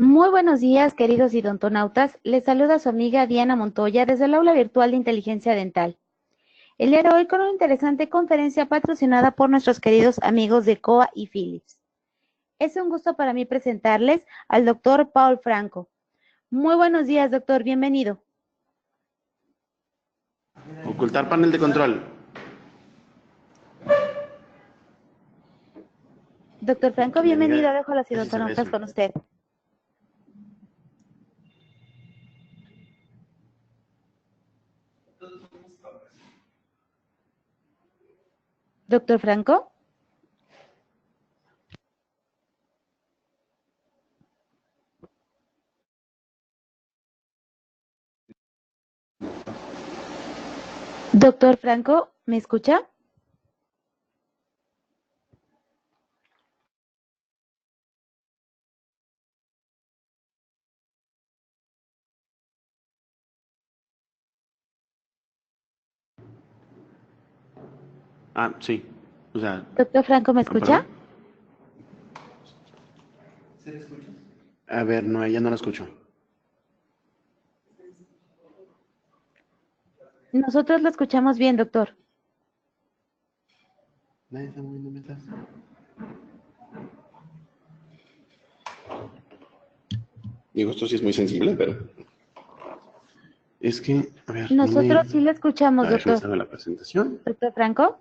Muy buenos días, queridos idontonautas. Les saluda su amiga Diana Montoya desde el aula virtual de inteligencia dental. El día de hoy con una interesante conferencia patrocinada por nuestros queridos amigos de COA y Philips. Es un gusto para mí presentarles al doctor Paul Franco. Muy buenos días, doctor. Bienvenido. Ocultar panel de control. Doctor Franco, bienvenido. Dejo a los idontonautas con usted. Doctor Franco. Doctor Franco, ¿me escucha? Ah, sí. O sea, Doctor Franco, ¿me escucha? ¿se le escucha? A ver, no, ella no la escucho. Nosotros lo escuchamos bien, doctor. Nadie está moviendo metas. Digo, esto sí es muy sensible, pero es que, a ver, Nosotros sí lo escuchamos, déjame doctor. saber la presentación. Doctor Franco.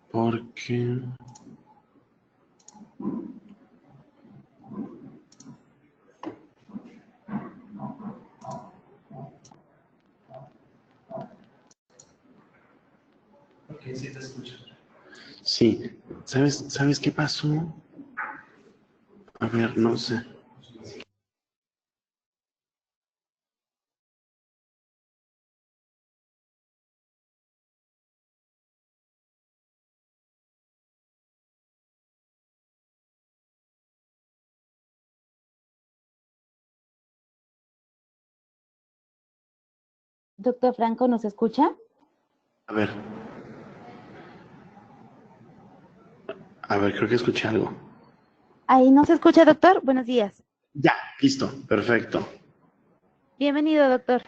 Porque ok, sí te escucho. Sí, ¿sabes qué pasó? A ver, no sé. Doctor Franco, ¿nos escucha? A ver, creo que escuché algo. Ahí nos escucha, doctor. Buenos días. Ya, listo, perfecto. Bienvenido, doctor.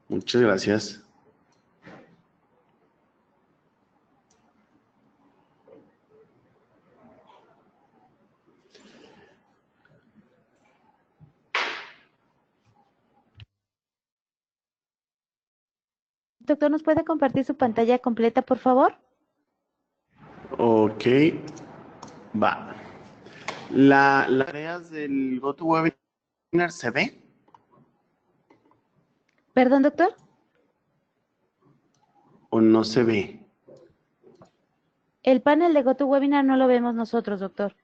Muchas gracias. Doctor, ¿nos puede compartir su pantalla completa, por favor? Ok, va. Las tareas del GoToWebinar se ve Perdón, doctor. o no se ve. El panel de GoToWebinar no lo vemos nosotros, doctor.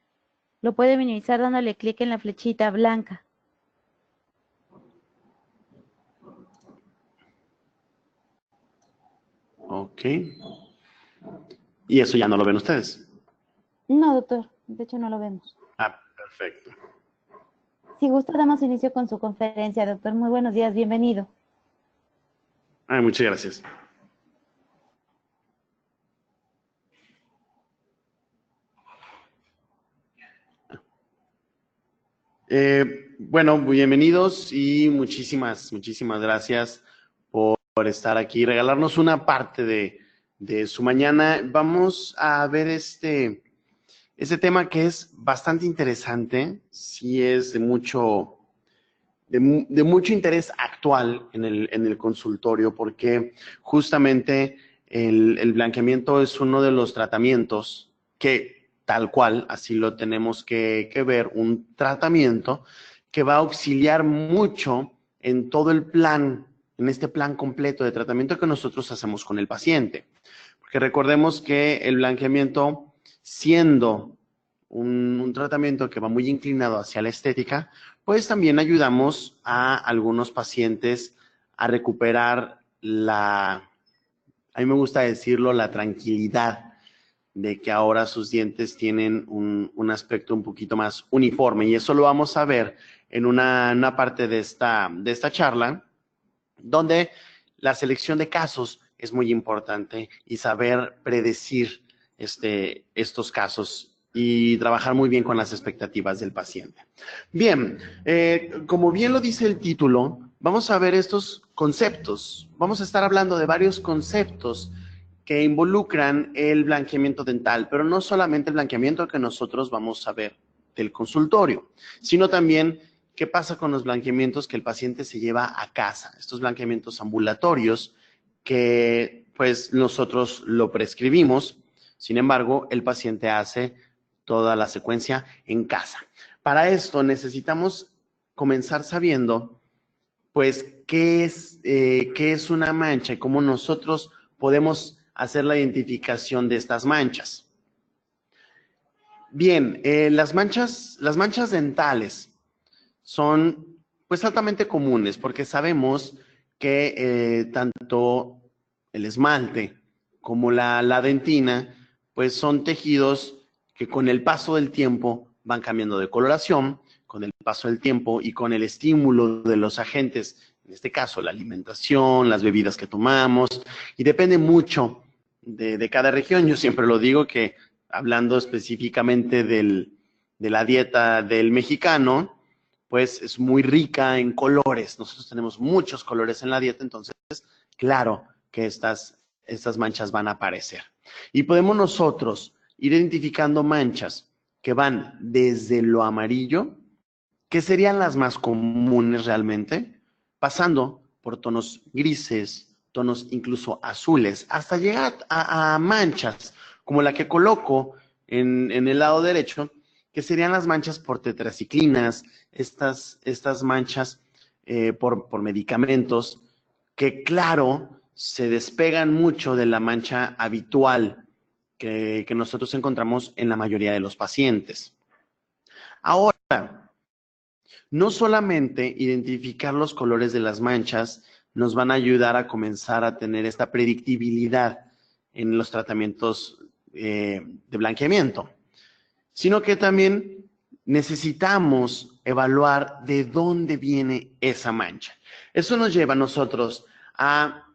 Lo puede minimizar dándole clic en la flechita blanca. Ok. Y eso ya no lo ven ustedes. No, doctor. De hecho, no lo vemos. Ah, perfecto. Si gusta, damos inicio con su conferencia, doctor. Muy buenos días. Bienvenido. Ay, muchas gracias. Bueno, bienvenidos y muchísimas gracias por estar aquí, regalarnos una parte de su mañana. Vamos a ver este tema que es bastante interesante, sí es de mucho interés actual en el consultorio, porque justamente el blanqueamiento es uno de los tratamientos que tal cual, así lo tenemos que ver, un tratamiento que va a auxiliar mucho en todo el plan, en este plan completo de tratamiento que nosotros hacemos con el paciente. Porque recordemos que el blanqueamiento, siendo un tratamiento que va muy inclinado hacia la estética, pues también ayudamos a algunos pacientes a recuperar a mí me gusta decirlo, la tranquilidad de que ahora sus dientes tienen un aspecto un poquito más uniforme. Y eso lo vamos a ver en una parte de esta charla, donde la selección de casos es muy importante y saber predecir estos casos y trabajar muy bien con las expectativas del paciente. Bien, como bien lo dice el título, vamos a ver estos conceptos. Vamos a estar hablando de varios conceptos que involucran el blanqueamiento dental, pero no solamente el blanqueamiento que nosotros vamos a ver del consultorio, sino también qué pasa con los blanqueamientos que el paciente se lleva a casa, estos blanqueamientos ambulatorios que pues nosotros lo prescribimos, sin embargo, el paciente hace toda la secuencia en casa. Para esto necesitamos comenzar sabiendo, pues, qué es una mancha y cómo nosotros podemos hacer la identificación de estas manchas. Bien, las manchas dentales son, pues, altamente comunes porque sabemos que tanto el esmalte como la dentina, pues, son tejidos que con el paso del tiempo van cambiando de coloración, con el paso del tiempo y con el estímulo de los agentes, en este caso la alimentación, las bebidas que tomamos, y depende mucho de cada región. Yo siempre lo digo que hablando específicamente de la dieta del mexicano, pues es muy rica en colores. Nosotros tenemos muchos colores en la dieta, entonces claro que estas manchas van a aparecer. Y podemos nosotros ir identificando manchas que van desde lo amarillo, que serían las más comunes realmente, pasando por tonos grises, tonos incluso azules, hasta llegar a manchas como la que coloco en el lado derecho, que serían las manchas por tetraciclinas, estas manchas por medicamentos, que claro, se despegan mucho de la mancha habitual que nosotros encontramos en la mayoría de los pacientes. Ahora, no solamente identificar los colores de las manchas nos van a ayudar a comenzar a tener esta predictibilidad en los tratamientos de blanqueamiento, sino que también necesitamos evaluar de dónde viene esa mancha. Eso nos lleva a nosotros a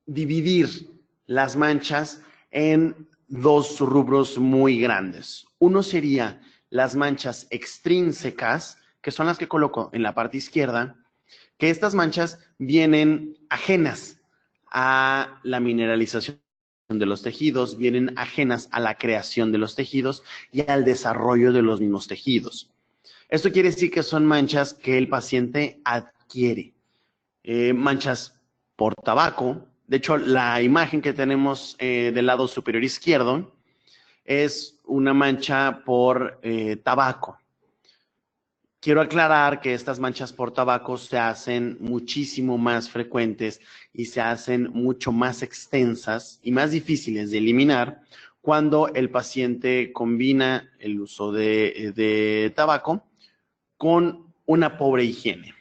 dividir las manchas en dos rubros muy grandes. Uno sería las manchas extrínsecas, que son las que coloco en la parte izquierda, que estas manchas vienen ajenas a la mineralización de los tejidos, vienen ajenas a la creación de los tejidos y al desarrollo de los mismos tejidos. Esto quiere decir que son manchas que el paciente adquiere. Manchas por tabaco. De hecho, la imagen que tenemos del lado superior izquierdo es una mancha por tabaco. Quiero aclarar que estas manchas por tabaco se hacen muchísimo más frecuentes y se hacen mucho más extensas y más difíciles de eliminar cuando el paciente combina el uso de tabaco con una pobre higiene.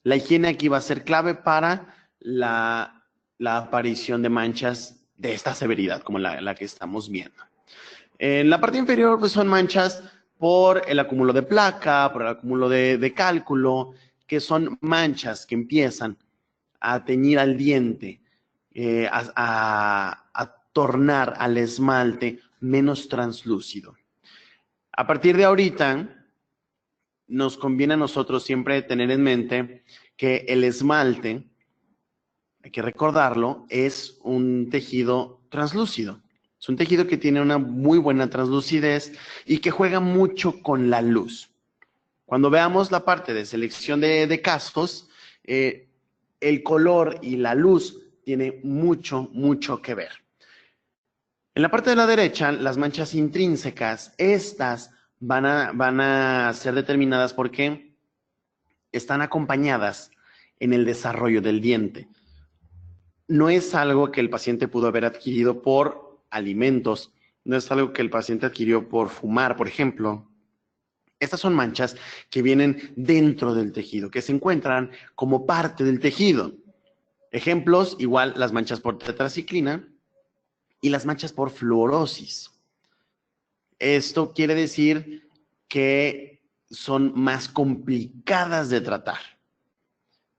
La higiene aquí va a ser clave para la aparición de manchas de esta severidad, como la que estamos viendo. En la parte inferior, pues, son manchas por el acúmulo de placa, por el acúmulo de cálculo, que son manchas que empiezan a teñir al diente, a tornar al esmalte menos translúcido. A partir de ahorita, nos conviene a nosotros siempre tener en mente que el esmalte, hay que recordarlo, es un tejido translúcido. Es un tejido que tiene una muy buena translucidez y que juega mucho con la luz. Cuando veamos la parte de selección de casos, el color y la luz tiene mucho que ver. En la parte de la derecha, las manchas intrínsecas, estas van a ser determinadas porque están acompañadas en el desarrollo del diente. No es algo que el paciente pudo haber adquirido por alimentos, no es algo que el paciente adquirió por fumar, por ejemplo. Estas son manchas que vienen dentro del tejido, que se encuentran como parte del tejido. Ejemplos, igual las manchas por tetraciclina y las manchas por fluorosis. Esto quiere decir que son más complicadas de tratar.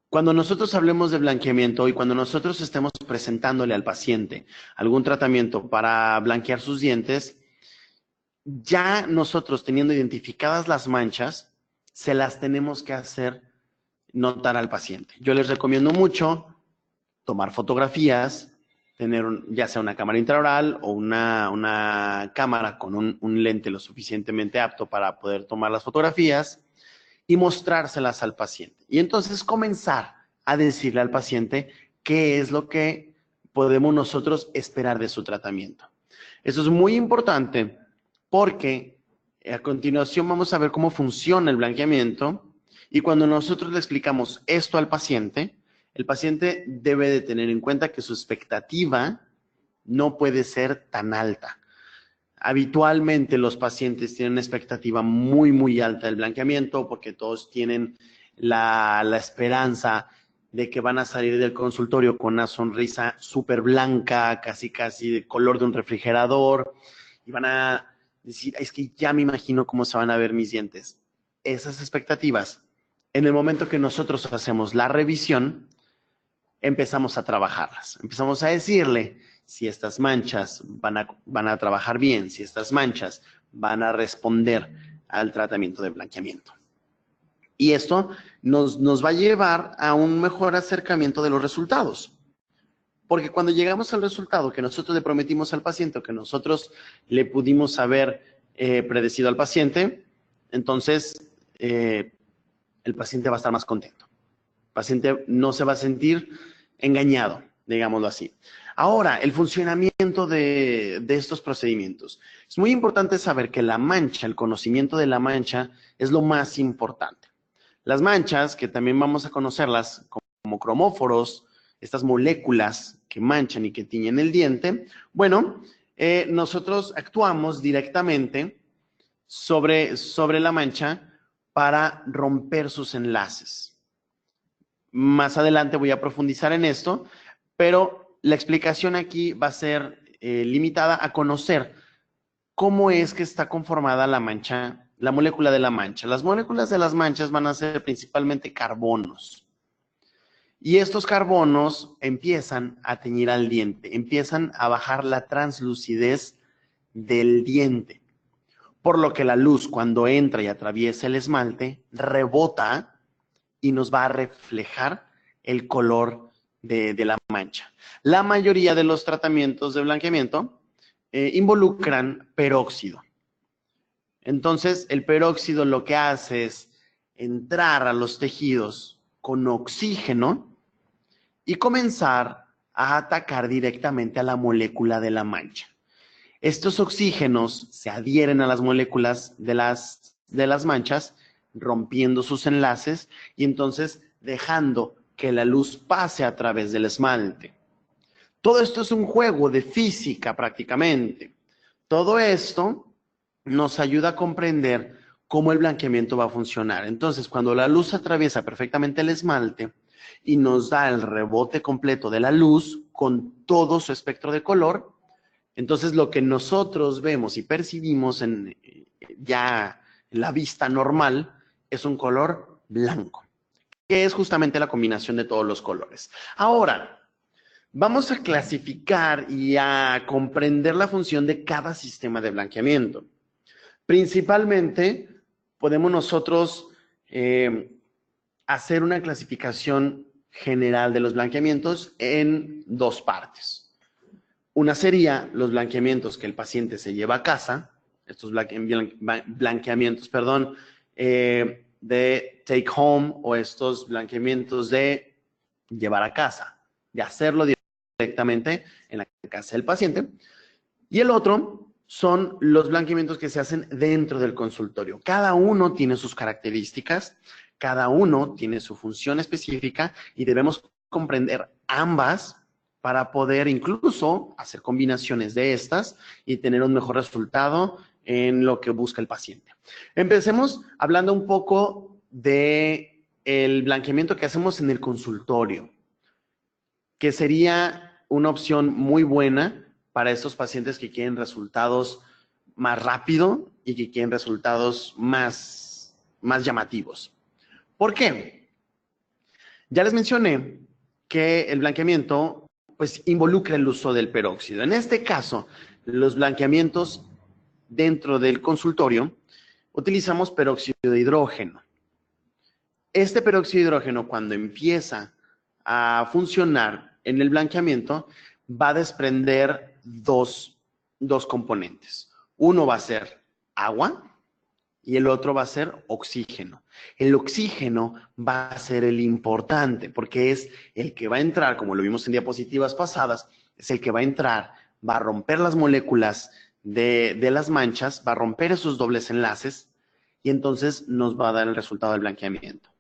Cuando nosotros hablemos de blanqueamiento y cuando nosotros estemos presentándole al paciente algún tratamiento para blanquear sus dientes, ya nosotros teniendo identificadas las manchas, se las tenemos que hacer notar al paciente. Yo les recomiendo mucho tomar fotografías, tener ya sea una cámara intraoral o una cámara con un lente lo suficientemente apto para poder tomar las fotografías y mostrárselas al paciente. Y entonces comenzar a decirle al paciente qué es lo que podemos nosotros esperar de su tratamiento. Eso es muy importante porque a continuación vamos a ver cómo funciona el blanqueamiento y cuando nosotros le explicamos esto al paciente, el paciente debe de tener en cuenta que su expectativa no puede ser tan alta. Habitualmente los pacientes tienen una expectativa muy, muy alta del blanqueamiento porque todos tienen la esperanza de que van a salir del consultorio con una sonrisa súper blanca, casi, casi de color de un refrigerador, y van a decir, es que ya me imagino cómo se van a ver mis dientes. Esas expectativas, en el momento que nosotros hacemos la revisión, empezamos a trabajarlas. Empezamos a decirle si estas manchas van a trabajar bien, si estas manchas van a responder al tratamiento de blanqueamiento. Y esto nos va a llevar a un mejor acercamiento de los resultados. Porque cuando llegamos al resultado que nosotros le prometimos al paciente o que nosotros le pudimos haber predecido al paciente, entonces el paciente va a estar más contento. El paciente no se va a sentir engañado, digámoslo así. Ahora, el funcionamiento de estos procedimientos. Es muy importante saber que la mancha, el conocimiento de la mancha es lo más importante. Las manchas, que también vamos a conocerlas como cromóforos, estas moléculas que manchan y que tiñen el diente, bueno, nosotros actuamos directamente sobre la mancha para romper sus enlaces. Más adelante voy a profundizar en esto, pero la explicación aquí va a ser limitada a conocer cómo es que está conformada la mancha, la molécula de la mancha. Las moléculas de las manchas van a ser principalmente carbonos. Y estos carbonos empiezan a teñir al diente, empiezan a bajar la translucidez del diente. Por lo que la luz, cuando entra y atraviesa el esmalte, rebota y nos va a reflejar el color de la mancha. La mayoría de los tratamientos de blanqueamiento involucran peróxido. Entonces, el peróxido lo que hace es entrar a los tejidos con oxígeno y comenzar a atacar directamente a la molécula de la mancha. Estos oxígenos se adhieren a las moléculas de las manchas, rompiendo sus enlaces y entonces dejando que la luz pase a través del esmalte. Todo esto es un juego de física prácticamente. Todo esto nos ayuda a comprender cómo el blanqueamiento va a funcionar. Entonces, cuando la luz atraviesa perfectamente el esmalte y nos da el rebote completo de la luz con todo su espectro de color, entonces lo que nosotros vemos y percibimos ya en la vista normal es un color blanco, que es justamente la combinación de todos los colores. Ahora, vamos a clasificar y a comprender la función de cada sistema de blanqueamiento. Principalmente, podemos nosotros hacer una clasificación general de los blanqueamientos en dos partes. Una sería los blanqueamientos que el paciente se lleva a casa, estos blanqueamientos, de take home o estos blanqueamientos de llevar a casa, de hacerlo directamente en la casa del paciente. Y el otro son los blanqueamientos que se hacen dentro del consultorio. Cada uno tiene sus características, cada uno tiene su función específica y debemos comprender ambas para poder incluso hacer combinaciones de estas y tener un mejor resultado en lo que busca el paciente. Empecemos hablando un poco de el blanqueamiento que hacemos en el consultorio, que sería una opción muy buena para estos pacientes que quieren resultados más rápido y que quieren resultados más llamativos. ¿Por qué? Ya les mencioné que el blanqueamiento pues involucra el uso del peróxido. En este caso, los blanqueamientos dentro del consultorio, utilizamos peróxido de hidrógeno. Este peróxido de hidrógeno, cuando empieza a funcionar en el blanqueamiento, va a desprender dos componentes. Uno va a ser agua y el otro va a ser oxígeno. El oxígeno va a ser el importante porque es el que va a entrar, como lo vimos en diapositivas pasadas, es el que va a entrar, va a romper las moléculas de las manchas, va a romper esos dobles enlaces y entonces nos va a dar el resultado del blanqueamiento.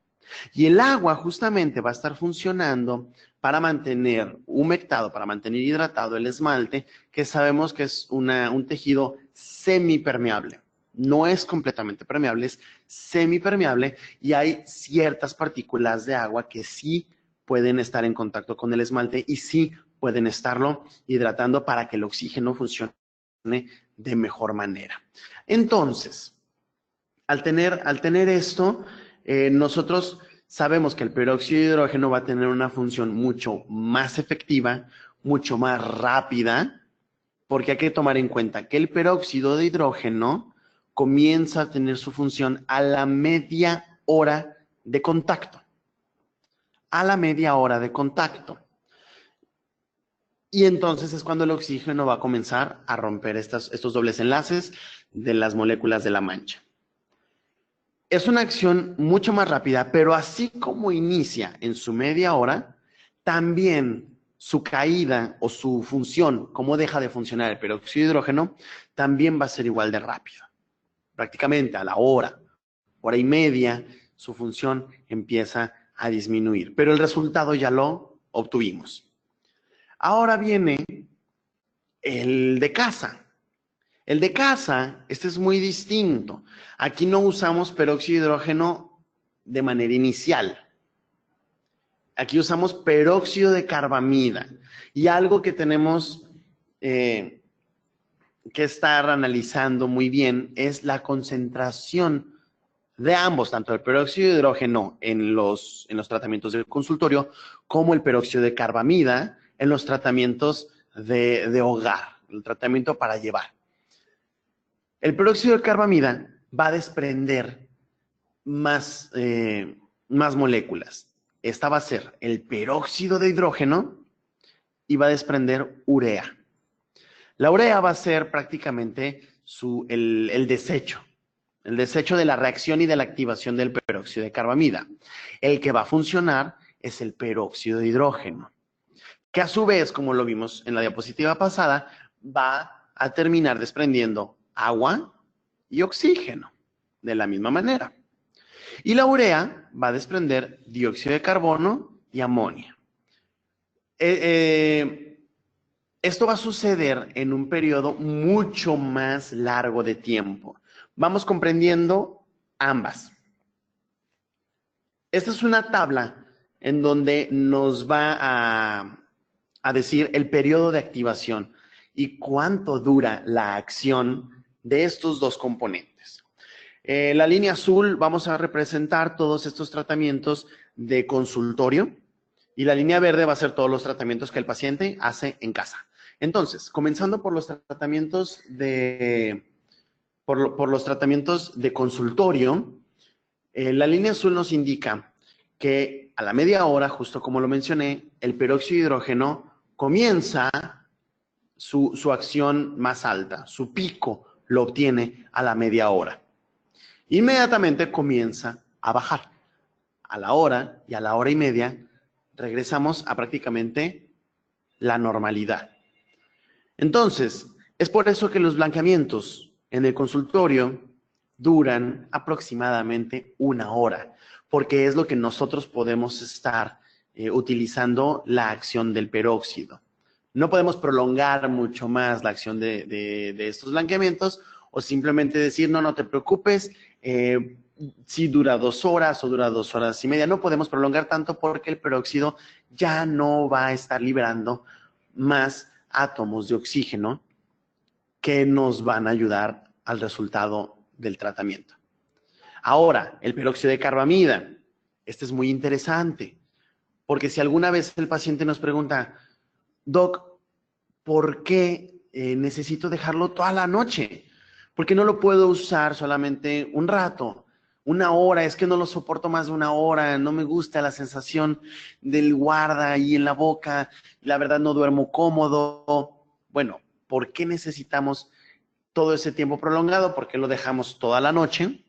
Y el agua justamente va a estar funcionando para mantener humectado, para mantener hidratado el esmalte, que sabemos que es un tejido semipermeable. No es completamente permeable, es semipermeable y hay ciertas partículas de agua que sí pueden estar en contacto con el esmalte y sí pueden estarlo hidratando para que el oxígeno funcione de mejor manera. Entonces, al tener esto, nosotros sabemos que el peróxido de hidrógeno va a tener una función mucho más efectiva, mucho más rápida, porque hay que tomar en cuenta que el peróxido de hidrógeno comienza a tener su función a la media hora de contacto. A la media hora de contacto. Y entonces es cuando el oxígeno va a comenzar a romper estos dobles enlaces de las moléculas de la mancha. Es una acción mucho más rápida, pero así como inicia en su media hora, también su caída o su función, cómo deja de funcionar el peróxido de hidrógeno, también va a ser igual de rápido. Prácticamente a la hora y media, su función empieza a disminuir, pero el resultado ya lo obtuvimos. Ahora viene el de casa. El de casa, este es muy distinto. Aquí no usamos peróxido de hidrógeno de manera inicial. Aquí usamos peróxido de carbamida. Y algo que tenemos que estar analizando muy bien es la concentración de ambos, tanto el peróxido de hidrógeno en los tratamientos del consultorio como el peróxido de carbamida en los tratamientos de hogar, el tratamiento para llevar. El peróxido de carbamida va a desprender más moléculas. Esta va a ser el peróxido de hidrógeno y va a desprender urea. La urea va a ser prácticamente el desecho de la reacción y de la activación del peróxido de carbamida. El que va a funcionar es el peróxido de hidrógeno, que a su vez, como lo vimos en la diapositiva pasada, va a terminar desprendiendo agua y oxígeno de la misma manera. Y la urea va a desprender dióxido de carbono y amonio. Esto va a suceder en un periodo mucho más largo de tiempo. Vamos comprendiendo ambas. Esta es una tabla en donde nos va a decir el periodo de activación y cuánto dura la acción de estos dos componentes. La línea azul vamos a representar todos estos tratamientos de consultorio y la línea verde va a ser todos los tratamientos que el paciente hace en casa. Entonces, comenzando por los tratamientos por los tratamientos de consultorio, la línea azul nos indica que a la media hora, justo como lo mencioné, el peróxido de hidrógeno comienza su acción más alta, su pico lo obtiene a la media hora. Inmediatamente comienza a bajar. A la hora y a la hora y media regresamos a prácticamente la normalidad. Entonces, es por eso que los blanqueamientos en el consultorio duran aproximadamente una hora, porque es lo que nosotros podemos estar utilizando la acción del peróxido. No podemos prolongar mucho más la acción de estos blanqueamientos o simplemente decir, no te preocupes, si dura 2 horas o dura 2 horas y media. No podemos prolongar tanto porque el peróxido ya no va a estar liberando más átomos de oxígeno que nos van a ayudar al resultado del tratamiento. Ahora, el peróxido de carbamida. Este es muy interesante, porque si alguna vez el paciente nos pregunta, Doc, ¿por qué necesito dejarlo toda la noche? Porque no lo puedo usar solamente un rato, una hora, es que no lo soporto más de una hora, no me gusta la sensación del guarda ahí en la boca, la verdad no duermo cómodo. Bueno, ¿por qué necesitamos todo ese tiempo prolongado? ¿Por qué lo dejamos toda la noche?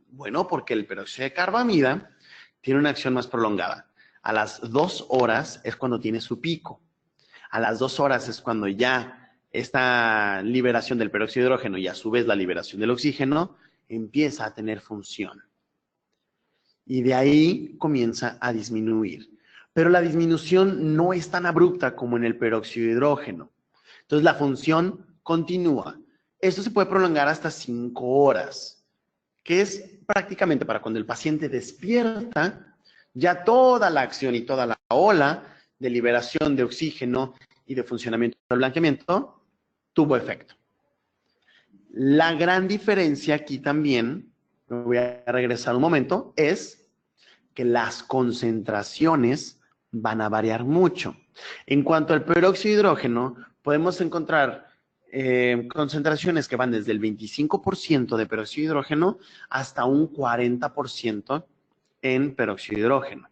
Bueno, porque el peróxido de carbamida tiene una acción más prolongada. A las 2 horas es cuando tiene su pico. A las 2 horas es cuando ya esta liberación del peróxido de hidrógeno y a su vez la liberación del oxígeno empieza a tener función. Y de ahí comienza a disminuir. Pero la disminución no es tan abrupta como en el peróxido de hidrógeno. Entonces la función continúa. Esto se puede prolongar hasta 5 horas, que es prácticamente para cuando el paciente despierta, ya toda la acción y toda la ola de liberación de oxígeno y de funcionamiento del blanqueamiento tuvo efecto. La gran diferencia aquí también, me voy a regresar un momento, es que las concentraciones van a variar mucho. En cuanto al peróxido de hidrógeno, podemos encontrar concentraciones que van desde el 25% de peróxido de hidrógeno hasta un 40% en peróxido de hidrógeno.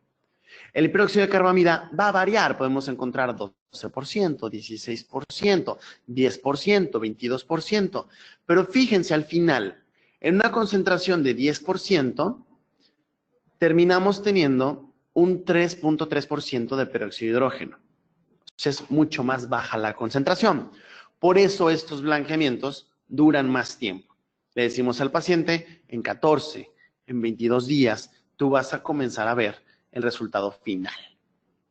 El peróxido de carbamida va a variar, podemos encontrar 12%, 16%, 10%, 22%, pero fíjense al final, en una concentración de 10%, terminamos teniendo un 3.3% de peróxido de hidrógeno. Entonces es mucho más baja la concentración. Por eso estos blanqueamientos duran más tiempo. Le decimos al paciente, en 14, en 22 días, tú vas a comenzar a ver el resultado final.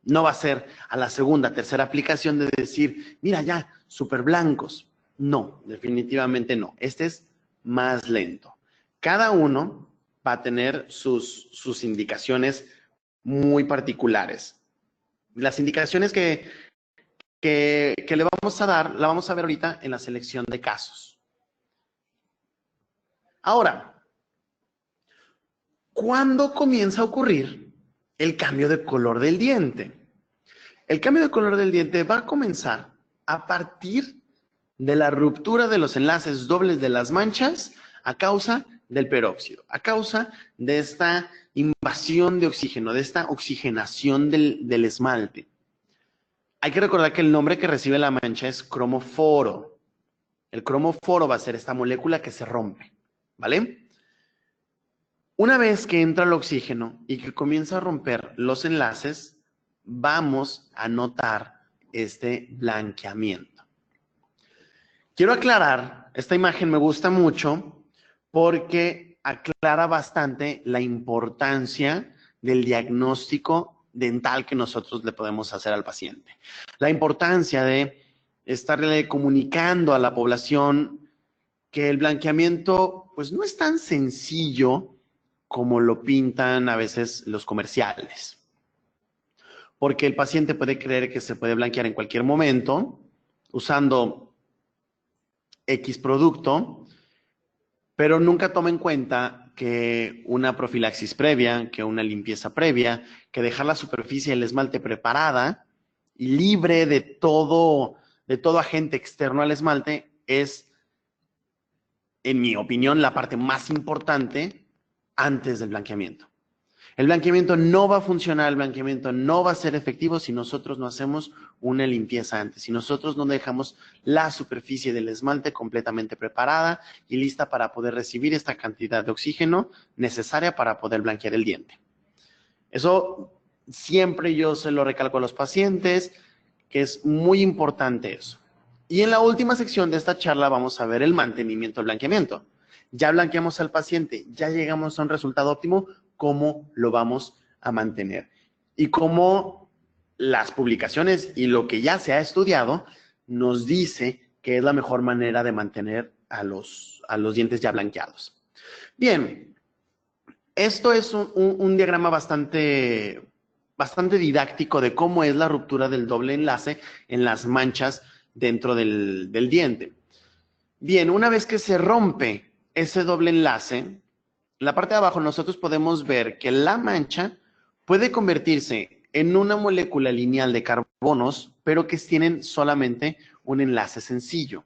No va a ser a la segunda, tercera aplicación de decir, mira ya, súper blancos. No, definitivamente no. Este es más lento. Cada uno va a tener sus indicaciones muy particulares. Las indicaciones que le vamos a dar, la vamos a ver ahorita en la selección de casos. Ahora, ¿cuándo comienza a ocurrir el cambio de color del diente? El cambio de color del diente va a comenzar a partir de la ruptura de los enlaces dobles de las manchas a causa del peróxido, a causa de esta invasión de oxígeno, de esta oxigenación del esmalte. Hay que recordar que el nombre que recibe la mancha es cromoforo. El cromoforo va a ser esta molécula que se rompe, ¿vale? Una vez que entra el oxígeno y que comienza a romper los enlaces, vamos a notar este blanqueamiento. Quiero aclarar, esta imagen me gusta mucho porque aclara bastante la importancia del diagnóstico dental que nosotros le podemos hacer al paciente. La importancia de estarle comunicando a la población que el blanqueamiento pues no es tan sencillo como lo pintan a veces los comerciales. Porque el paciente puede creer que se puede blanquear en cualquier momento usando X producto, pero nunca toma en cuenta que una profilaxis previa, que una limpieza previa, que dejar la superficie del esmalte preparada y libre de todo agente externo al esmalte es, en mi opinión, la parte más importante antes del blanqueamiento. El blanqueamiento no va a funcionar, el blanqueamiento no va a ser efectivo si nosotros no hacemos una limpieza antes, si nosotros no dejamos la superficie del esmalte completamente preparada y lista para poder recibir esta cantidad de oxígeno necesaria para poder blanquear el diente. Eso siempre yo se lo recalco a los pacientes, que es muy importante eso. Y en la última sección de esta charla vamos a ver el mantenimiento del blanqueamiento. Ya blanqueamos al paciente, ya llegamos a un resultado óptimo, ¿cómo lo vamos a mantener? Y cómo las publicaciones y lo que ya se ha estudiado nos dice que es la mejor manera de mantener a los dientes ya blanqueados. Bien, esto es un diagrama bastante didáctico de cómo es la ruptura del doble enlace en las manchas dentro del diente. Bien, una vez que se rompe ese doble enlace, en la parte de abajo nosotros podemos ver que la mancha puede convertirse en una molécula lineal de carbonos, pero que tienen solamente un enlace sencillo.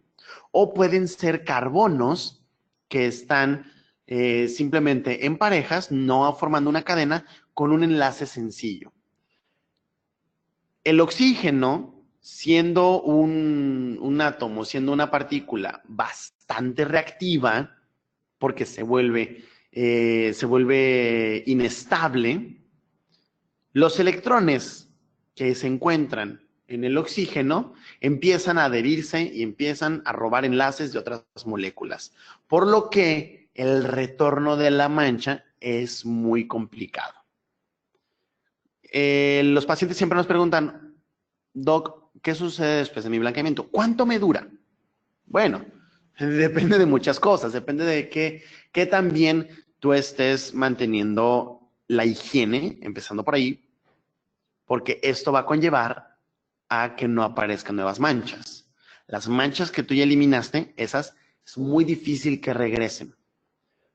O pueden ser carbonos que están simplemente en parejas, no formando una cadena, con un enlace sencillo. El oxígeno, siendo un átomo, siendo una partícula bastante reactiva, porque se vuelve inestable, los electrones que se encuentran en el oxígeno empiezan a adherirse y empiezan a robar enlaces de otras moléculas, por lo que el retorno de la mancha es muy complicado. Los pacientes siempre nos preguntan, Doc, ¿qué sucede después de mi blanqueamiento? ¿Cuánto me dura? Bueno, depende de muchas cosas, depende de qué tan bien tú estés manteniendo la higiene, empezando por ahí, porque esto va a conllevar a que no aparezcan nuevas manchas. Las manchas que tú ya eliminaste, esas es muy difícil que regresen,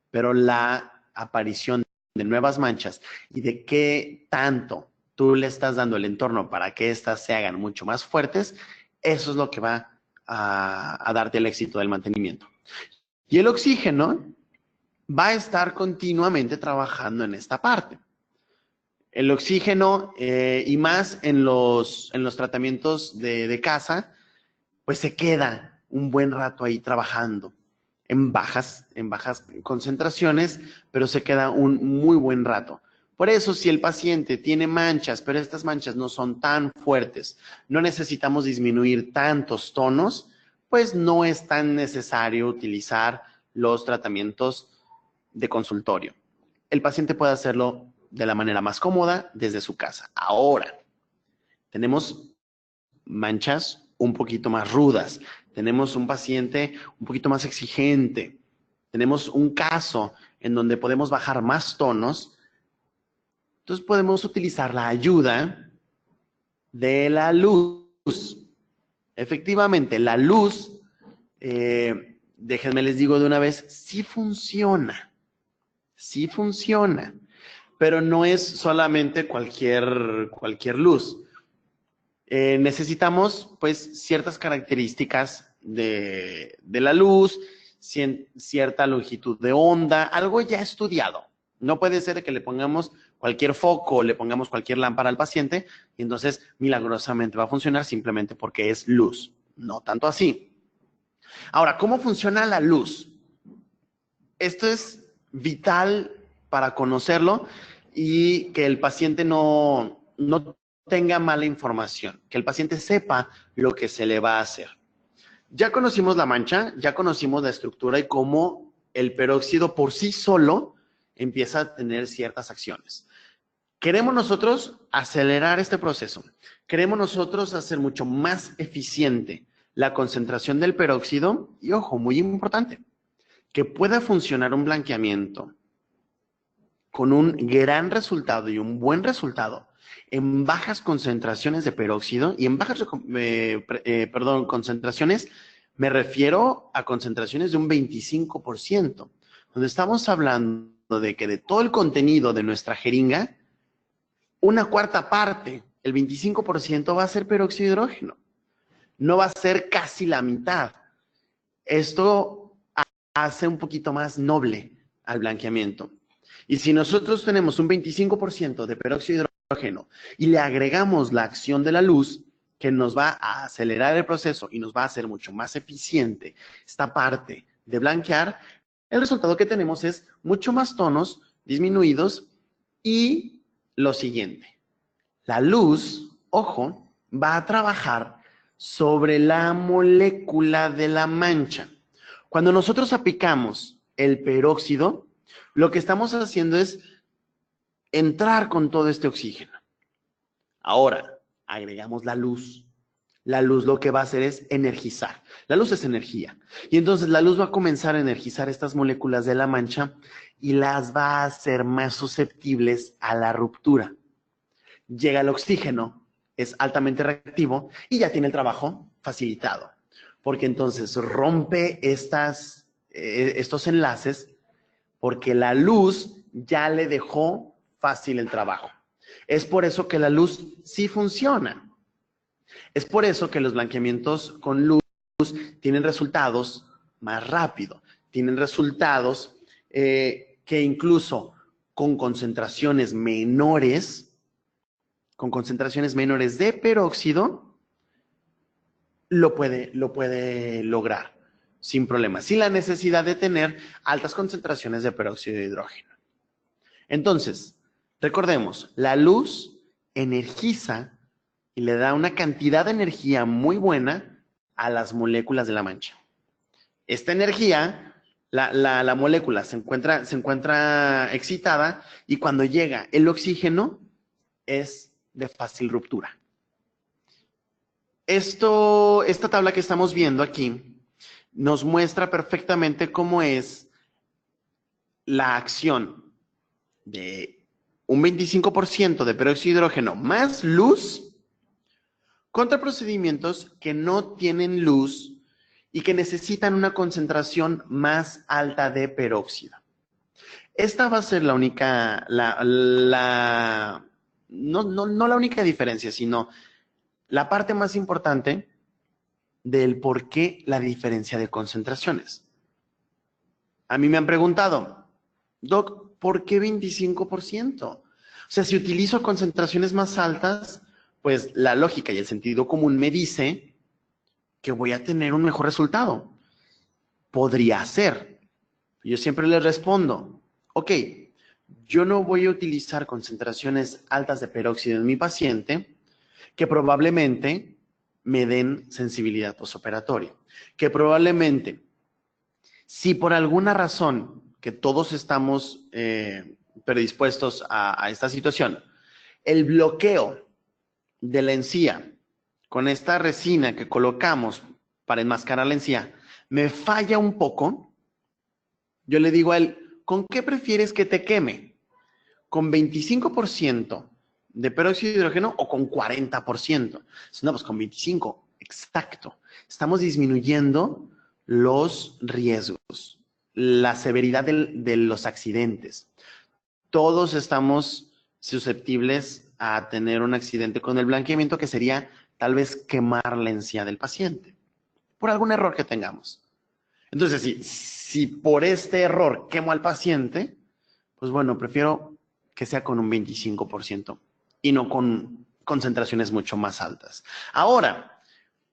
pero la aparición de nuevas manchas y de qué tanto tú le estás dando el entorno para que éstas se hagan mucho más fuertes, eso es lo que va a darte el éxito del mantenimiento. Y el oxígeno va a estar continuamente trabajando en esta parte. El oxígeno, y más en los tratamientos de casa, pues se queda un buen rato ahí trabajando en bajas concentraciones, pero se queda un muy buen rato. Por eso, si el paciente tiene manchas, pero estas manchas no son tan fuertes, no necesitamos disminuir tantos tonos, pues no es tan necesario utilizar los tratamientos de consultorio. El paciente puede hacerlo de la manera más cómoda desde su casa. Ahora, tenemos manchas un poquito más rudas, tenemos un paciente un poquito más exigente, tenemos un caso en donde podemos bajar más tonos, entonces podemos utilizar la ayuda de la luz. Efectivamente, la luz, déjenme les digo de una vez, sí funciona, pero no es solamente cualquier luz. Necesitamos pues ciertas características de la luz, cierta longitud de onda, algo ya estudiado. No puede ser que le pongamos cualquier foco, le pongamos cualquier lámpara al paciente y entonces milagrosamente va a funcionar simplemente porque es luz. No tanto así. Ahora, ¿cómo funciona la luz? Esto es vital para conocerlo y que el paciente no tenga mala información, que el paciente sepa lo que se le va a hacer. Ya conocimos la mancha, ya conocimos la estructura y cómo el peróxido por sí solo empieza a tener ciertas acciones. Queremos nosotros acelerar este proceso. Queremos nosotros hacer mucho más eficiente la concentración del peróxido y, ojo, muy importante, que pueda funcionar un blanqueamiento con un gran resultado y un buen resultado en bajas concentraciones de peróxido y en bajas concentraciones, me refiero a concentraciones de un 25%, donde estamos hablando de que de todo el contenido de nuestra jeringa, una cuarta parte, el 25% va a ser peróxido de hidrógeno. No va a ser casi la mitad. Esto hace un poquito más noble al blanqueamiento. Y si nosotros tenemos un 25% de peróxido de hidrógeno y le agregamos la acción de la luz, que nos va a acelerar el proceso y nos va a hacer mucho más eficiente esta parte de blanquear, el resultado que tenemos es mucho más tonos disminuidos y lo siguiente, la luz, ojo, va a trabajar sobre la molécula de la mancha. Cuando nosotros aplicamos el peróxido, lo que estamos haciendo es entrar con todo este oxígeno. Ahora, agregamos la luz. La luz lo que va a hacer es energizar. La luz es energía. Y entonces la luz va a comenzar a energizar estas moléculas de la mancha y las va a hacer más susceptibles a la ruptura. Llega el oxígeno, es altamente reactivo y ya tiene el trabajo facilitado. Porque entonces rompe estos enlaces porque la luz ya le dejó fácil el trabajo. Es por eso que la luz sí funciona. Es por eso que los blanqueamientos con luz tienen resultados más rápido, tienen resultados que incluso con concentraciones menores de peróxido, lo puede lograr sin problema, sin la necesidad de tener altas concentraciones de peróxido de hidrógeno. Entonces, recordemos, la luz energiza y le da una cantidad de energía muy buena a las moléculas de la mancha. Esta energía, la molécula se encuentra excitada y cuando llega el oxígeno es de fácil ruptura. Esta tabla que estamos viendo aquí nos muestra perfectamente cómo es la acción de un 25% de peróxido de hidrógeno más luz contra procedimientos que no tienen luz y que necesitan una concentración más alta de peróxido. Esta va a ser la única, no la única diferencia, sino la parte más importante del por qué la diferencia de concentraciones. A mí me han preguntado, Doc, ¿por qué 25%? O sea, si utilizo concentraciones más altas, pues la lógica y el sentido común me dice que voy a tener un mejor resultado. Podría ser. Yo siempre les respondo, ok, yo no voy a utilizar concentraciones altas de peróxido en mi paciente que probablemente me den sensibilidad postoperatoria, que probablemente, si por alguna razón que todos estamos predispuestos a esta situación, el bloqueo de la encía con esta resina que colocamos para enmascarar la encía me falla un poco, yo le digo a él, ¿con qué prefieres que te queme? ¿Con 25% de peróxido de hidrógeno o con 40%? No, pues con 25, exacto. Estamos disminuyendo los riesgos, la severidad de los accidentes. Todos estamos susceptibles a tener un accidente con el blanqueamiento que sería tal vez quemar la encía del paciente por algún error que tengamos. Entonces, si por este error quemo al paciente, pues bueno, prefiero que sea con un 25% y no con concentraciones mucho más altas. Ahora,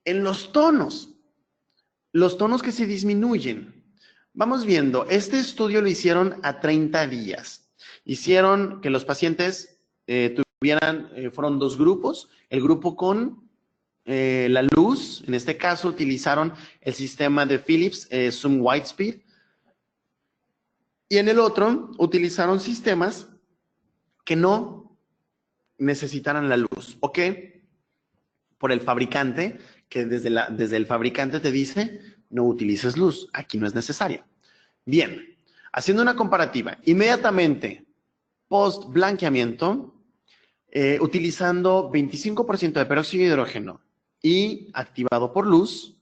en los tonos que se disminuyen, vamos viendo, este estudio lo hicieron a 30 días. Hicieron que los pacientes fueron dos grupos, el grupo con la luz, en este caso utilizaron el sistema de Philips Zoom Widespeed, y en el otro utilizaron sistemas que no necesitaran la luz, ¿ok? Por el fabricante, que desde el fabricante te dice, no utilices luz, aquí no es necesaria. Bien, haciendo una comparativa, inmediatamente post blanqueamiento, utilizando 25% de peróxido de hidrógeno y activado por luz,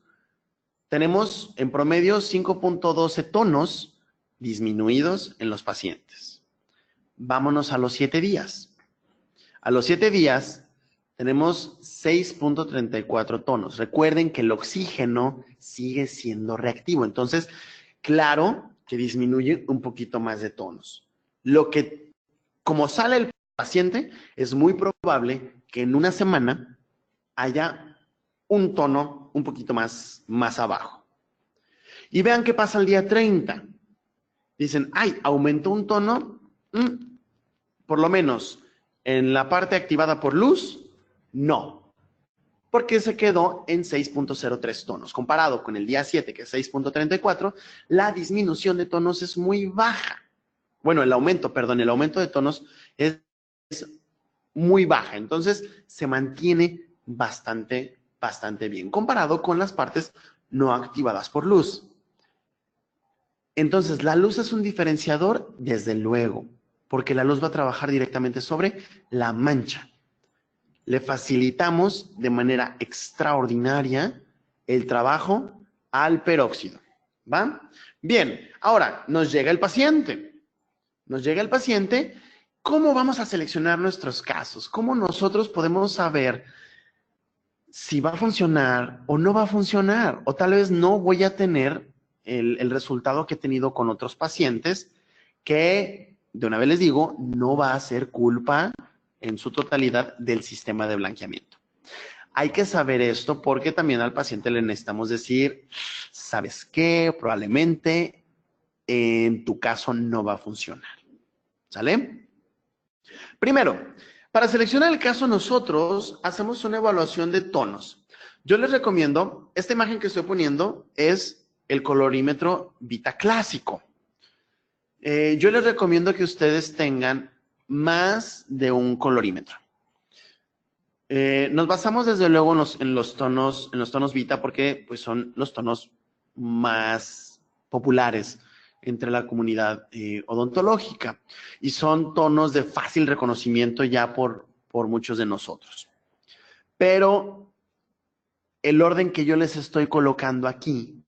tenemos en promedio 5.12 tonos disminuidos en los pacientes. Vámonos a los 7 días. A los 7 días tenemos 6.34 tonos. Recuerden que el oxígeno sigue siendo reactivo. Entonces, claro que disminuye un poquito más de tonos. Como sale el paciente, es muy probable que en una semana haya un tono un poquito más abajo. Y vean qué pasa el día 30. Dicen, ay, aumentó un tono, por lo menos en la parte activada por luz, no, porque se quedó en 6.03 tonos. Comparado con el día 7, que es 6.34, la disminución de tonos es muy baja. Bueno, el aumento de tonos es muy baja. Entonces, se mantiene bastante bien, comparado con las partes no activadas por luz. Entonces, la luz es un diferenciador, desde luego, porque la luz va a trabajar directamente sobre la mancha. Le facilitamos de manera extraordinaria el trabajo al peróxido, ¿va? Bien, ahora nos llega el paciente. ¿Cómo vamos a seleccionar nuestros casos? ¿Cómo nosotros podemos saber si va a funcionar o no va a funcionar? O tal vez no voy a tener el resultado que he tenido con otros pacientes, que de una vez les digo, no va a ser culpa en su totalidad del sistema de blanqueamiento. Hay que saber esto porque también al paciente le necesitamos decir, ¿sabes qué? Probablemente en tu caso no va a funcionar. ¿Sale? Primero, para seleccionar el caso nosotros hacemos una evaluación de tonos. Yo les recomiendo, esta imagen que estoy poniendo es el colorímetro Vita clásico. Yo les recomiendo que ustedes tengan más de un colorímetro. Nos basamos desde luego en los tonos Vita porque pues, son los tonos más populares entre la comunidad odontológica y son tonos de fácil reconocimiento ya por muchos de nosotros. Pero el orden que yo les estoy colocando aquí,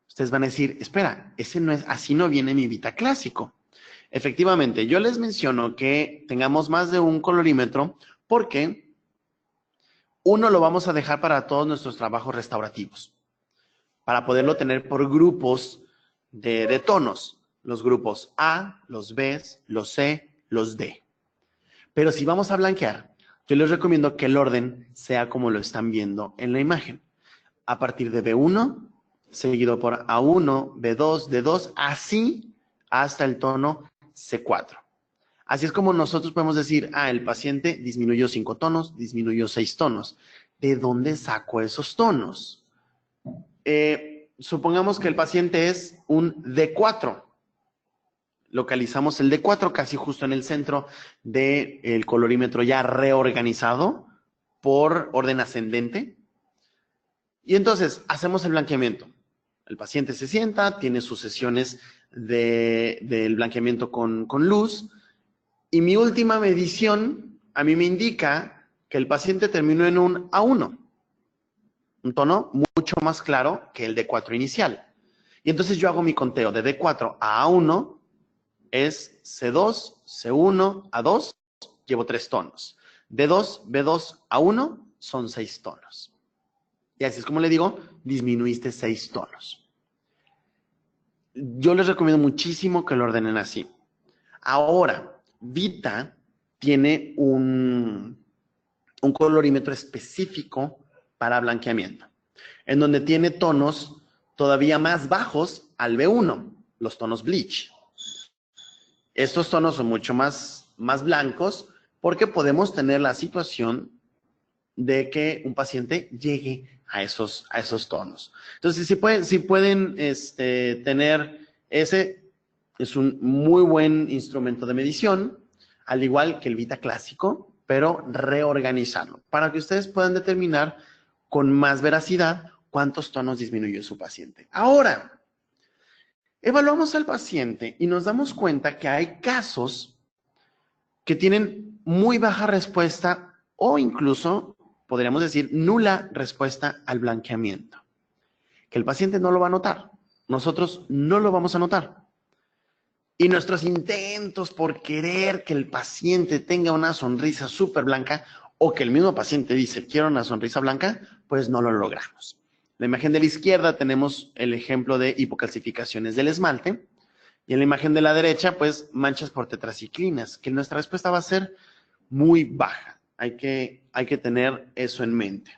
ustedes van a decir, espera, ese no es, así no viene mi Vita clásico. Efectivamente, yo les menciono que tengamos más de un colorímetro porque uno lo vamos a dejar para todos nuestros trabajos restaurativos, para poderlo tener por grupos de tonos. Los grupos A, los B, los C, los D. Pero si vamos a blanquear, yo les recomiendo que el orden sea como lo están viendo en la imagen. A partir de B1, seguido por A1, B2, D2, así hasta el tono C4. Así es como nosotros podemos decir, el paciente disminuyó 5 tonos, disminuyó 6 tonos. ¿De dónde saco esos tonos? Supongamos que el paciente es un D4. Localizamos el D4 casi justo en el centro del colorímetro ya reorganizado por orden ascendente. Y entonces hacemos el blanqueamiento. El paciente se sienta, tiene sus sesiones del blanqueamiento con luz. Y mi última medición a mí me indica que el paciente terminó en un A1, un tono mucho más claro que el D4 inicial. Y entonces yo hago mi conteo de D4 a A1, es C2, C1, A2, llevo 3 tonos. D2, B2, A1 son 6 tonos. Y así es como le digo, disminuiste 6 tonos. Yo les recomiendo muchísimo que lo ordenen así. Ahora, Vita tiene un colorímetro específico para blanqueamiento, en donde tiene tonos todavía más bajos al B1, los tonos bleach. Estos tonos son mucho más blancos porque podemos tener la situación de que un paciente llegue a esos tonos. Entonces, si pueden tener ese, es un muy buen instrumento de medición, al igual que el Vita clásico, pero reorganizarlo para que ustedes puedan determinar con más veracidad cuántos tonos disminuyó su paciente. Ahora, evaluamos al paciente y nos damos cuenta que hay casos que tienen muy baja respuesta o incluso, podríamos decir, nula respuesta al blanqueamiento. Que el paciente no lo va a notar. Nosotros no lo vamos a notar. Y nuestros intentos por querer que el paciente tenga una sonrisa súper blanca o que el mismo paciente dice, quiero una sonrisa blanca, pues no lo logramos. En la imagen de la izquierda tenemos el ejemplo de hipocalcificaciones del esmalte y en la imagen de la derecha, pues manchas por tetraciclinas, que nuestra respuesta va a ser muy baja. Hay que tener eso en mente.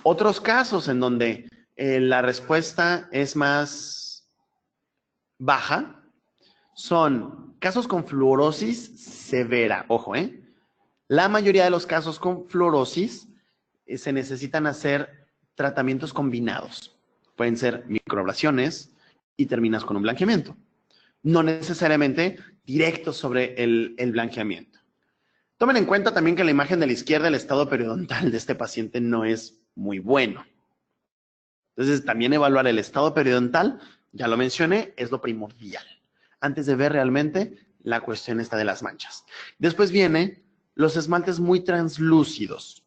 Otros casos en donde la respuesta es más baja son casos con fluorosis severa. Ojo, la mayoría de los casos con fluorosis se necesitan hacer tratamientos combinados. Pueden ser microablaciones y terminas con un blanqueamiento. No necesariamente directo sobre el blanqueamiento. Tomen en cuenta también que la imagen de la izquierda, el estado periodontal de este paciente no es muy bueno. Entonces, también evaluar el estado periodontal, ya lo mencioné, es lo primordial. Antes de ver realmente la cuestión esta de las manchas. Después viene los esmaltes muy translúcidos.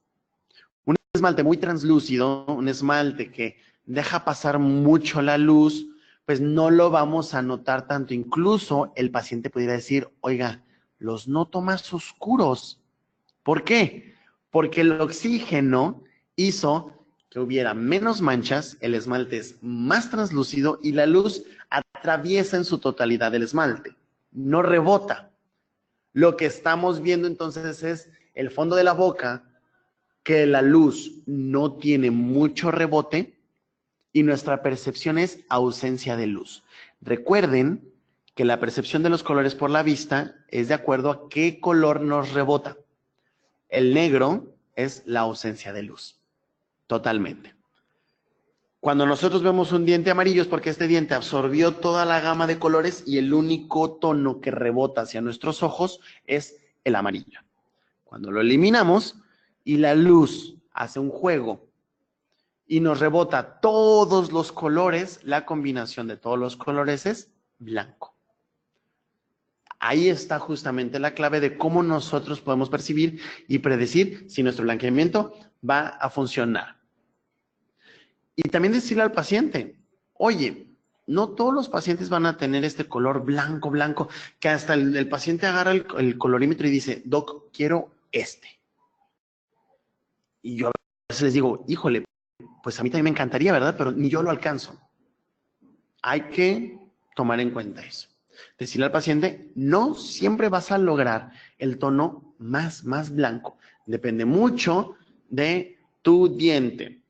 Un esmalte muy translúcido, un esmalte que deja pasar mucho la luz, pues no lo vamos a notar tanto. Incluso el paciente pudiera decir, oiga, los noto más oscuros. ¿Por qué? Porque el oxígeno hizo que hubiera menos manchas, el esmalte es más translúcido y la luz atraviesa en su totalidad el esmalte, no rebota. Lo que estamos viendo entonces es el fondo de la boca, que la luz no tiene mucho rebote y nuestra percepción es ausencia de luz. Recuerden que la percepción de los colores por la vista es de acuerdo a qué color nos rebota. El negro es la ausencia de luz, totalmente. Cuando nosotros vemos un diente amarillo es porque este diente absorbió toda la gama de colores y el único tono que rebota hacia nuestros ojos es el amarillo. Cuando lo eliminamos y la luz hace un juego y nos rebota todos los colores, la combinación de todos los colores es blanco. Ahí está justamente la clave de cómo nosotros podemos percibir y predecir si nuestro blanqueamiento va a funcionar. Y también decirle al paciente, oye, no todos los pacientes van a tener este color blanco, blanco, que hasta el paciente agarra el colorímetro y dice, doc, quiero este. Y yo a veces les digo, híjole, pues a mí también me encantaría, ¿verdad? Pero ni yo lo alcanzo. Hay que tomar en cuenta eso. Decirle al paciente, no siempre vas a lograr el tono más blanco. Depende mucho de tu diente.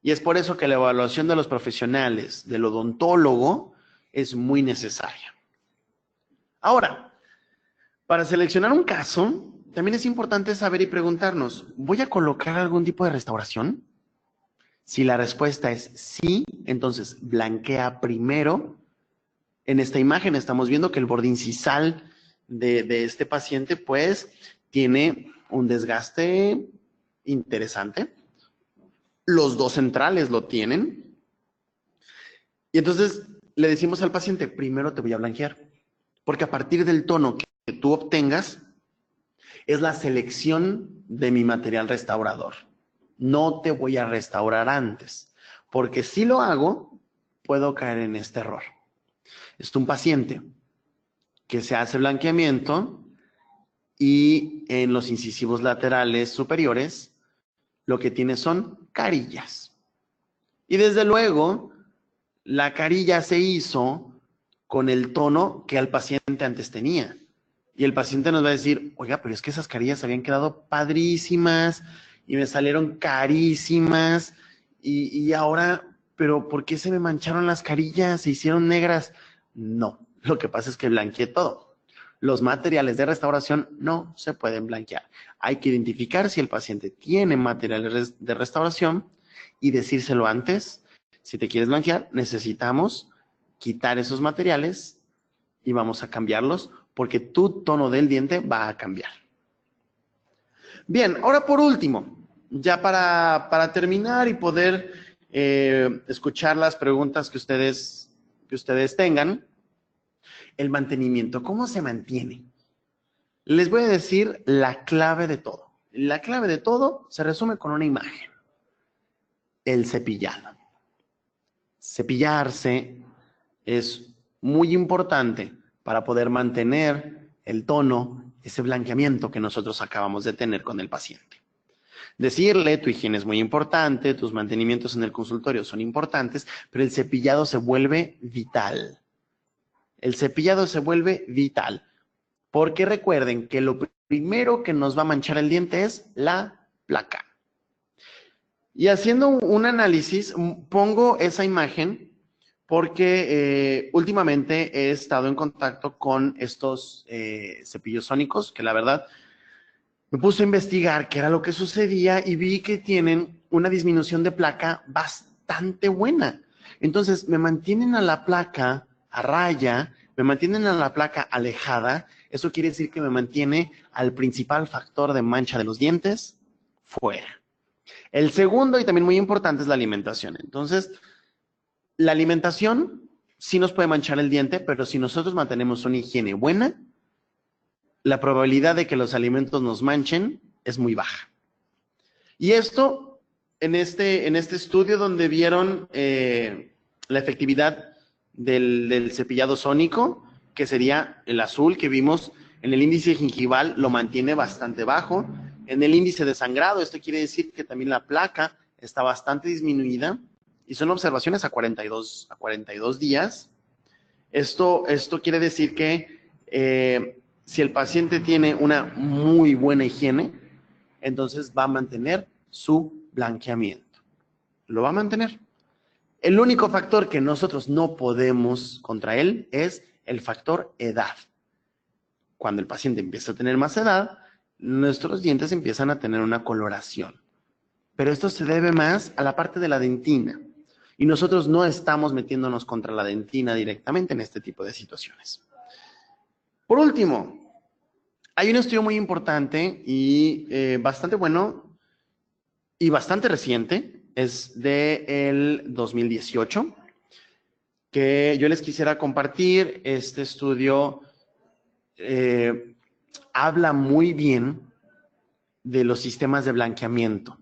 Y es por eso que la evaluación de los profesionales, del odontólogo, es muy necesaria. Ahora, para seleccionar un caso, también es importante saber y preguntarnos, ¿voy a colocar algún tipo de restauración? Si la respuesta es sí, entonces blanquea primero. En esta imagen estamos viendo que el borde incisal de este paciente, pues, tiene un desgaste interesante. Los dos centrales lo tienen. Y entonces le decimos al paciente, primero te voy a blanquear. Porque a partir del tono que tú obtengas, es la selección de mi material restaurador. No te voy a restaurar antes. Porque si lo hago, puedo caer en este error. Es un paciente que se hace blanqueamiento y en los incisivos laterales superiores lo que tiene son carillas. Y desde luego, la carilla se hizo con el tono que el paciente antes tenía. Y el paciente nos va a decir, oiga, pero es que esas carillas habían quedado padrísimas y me salieron carísimas y ahora, pero ¿por qué se me mancharon las carillas? ¿Se hicieron negras? No, lo que pasa es que blanqueé todo. Los materiales de restauración no se pueden blanquear. Hay que identificar si el paciente tiene materiales de restauración y decírselo antes. Si te quieres blanquear, necesitamos quitar esos materiales y vamos a cambiarlos porque tu tono del diente va a cambiar. Bien, ahora por último, ya para terminar y poder escuchar las preguntas que ustedes tengan, el mantenimiento, ¿cómo se mantiene? Les voy a decir la clave de todo. La clave de todo se resume con una imagen. El cepillado. Cepillarse es muy importante para poder mantener el tono, ese blanqueamiento que nosotros acabamos de tener con el paciente. Decirle, tu higiene es muy importante, tus mantenimientos en el consultorio son importantes, pero el cepillado se vuelve vital. El cepillado se vuelve vital, porque recuerden que lo primero que nos va a manchar el diente es la placa. Y haciendo un análisis, pongo esa imagen porque últimamente he estado en contacto con estos cepillos sónicos, que la verdad me puse a investigar qué era lo que sucedía y vi que tienen una disminución de placa bastante buena. Entonces, me mantienen a la placa a raya, me mantienen a la placa alejada. Eso quiere decir que me mantiene al principal factor de mancha de los dientes fuera. El segundo, y también muy importante, es la alimentación. Entonces, la alimentación sí nos puede manchar el diente, pero si nosotros mantenemos una higiene buena, la probabilidad de que los alimentos nos manchen es muy baja. Y esto, en este estudio donde vieron la efectividad del cepillado sónico, que sería el azul que vimos en el índice gingival, lo mantiene bastante bajo. En el índice de sangrado, esto quiere decir que también la placa está bastante disminuida y son observaciones a 42 días. Esto quiere decir que si el paciente tiene una muy buena higiene, entonces va a mantener su blanqueamiento. Lo va a mantener. El único factor que nosotros no podemos contra él es el factor edad. Cuando el paciente empieza a tener más edad, nuestros dientes empiezan a tener una coloración. Pero esto se debe más a la parte de la dentina. Y nosotros no estamos metiéndonos contra la dentina directamente en este tipo de situaciones. Por último, hay un estudio muy importante y bastante bueno y bastante reciente. Es del 2018, que yo les quisiera compartir. Este estudio habla muy bien de los sistemas de blanqueamiento.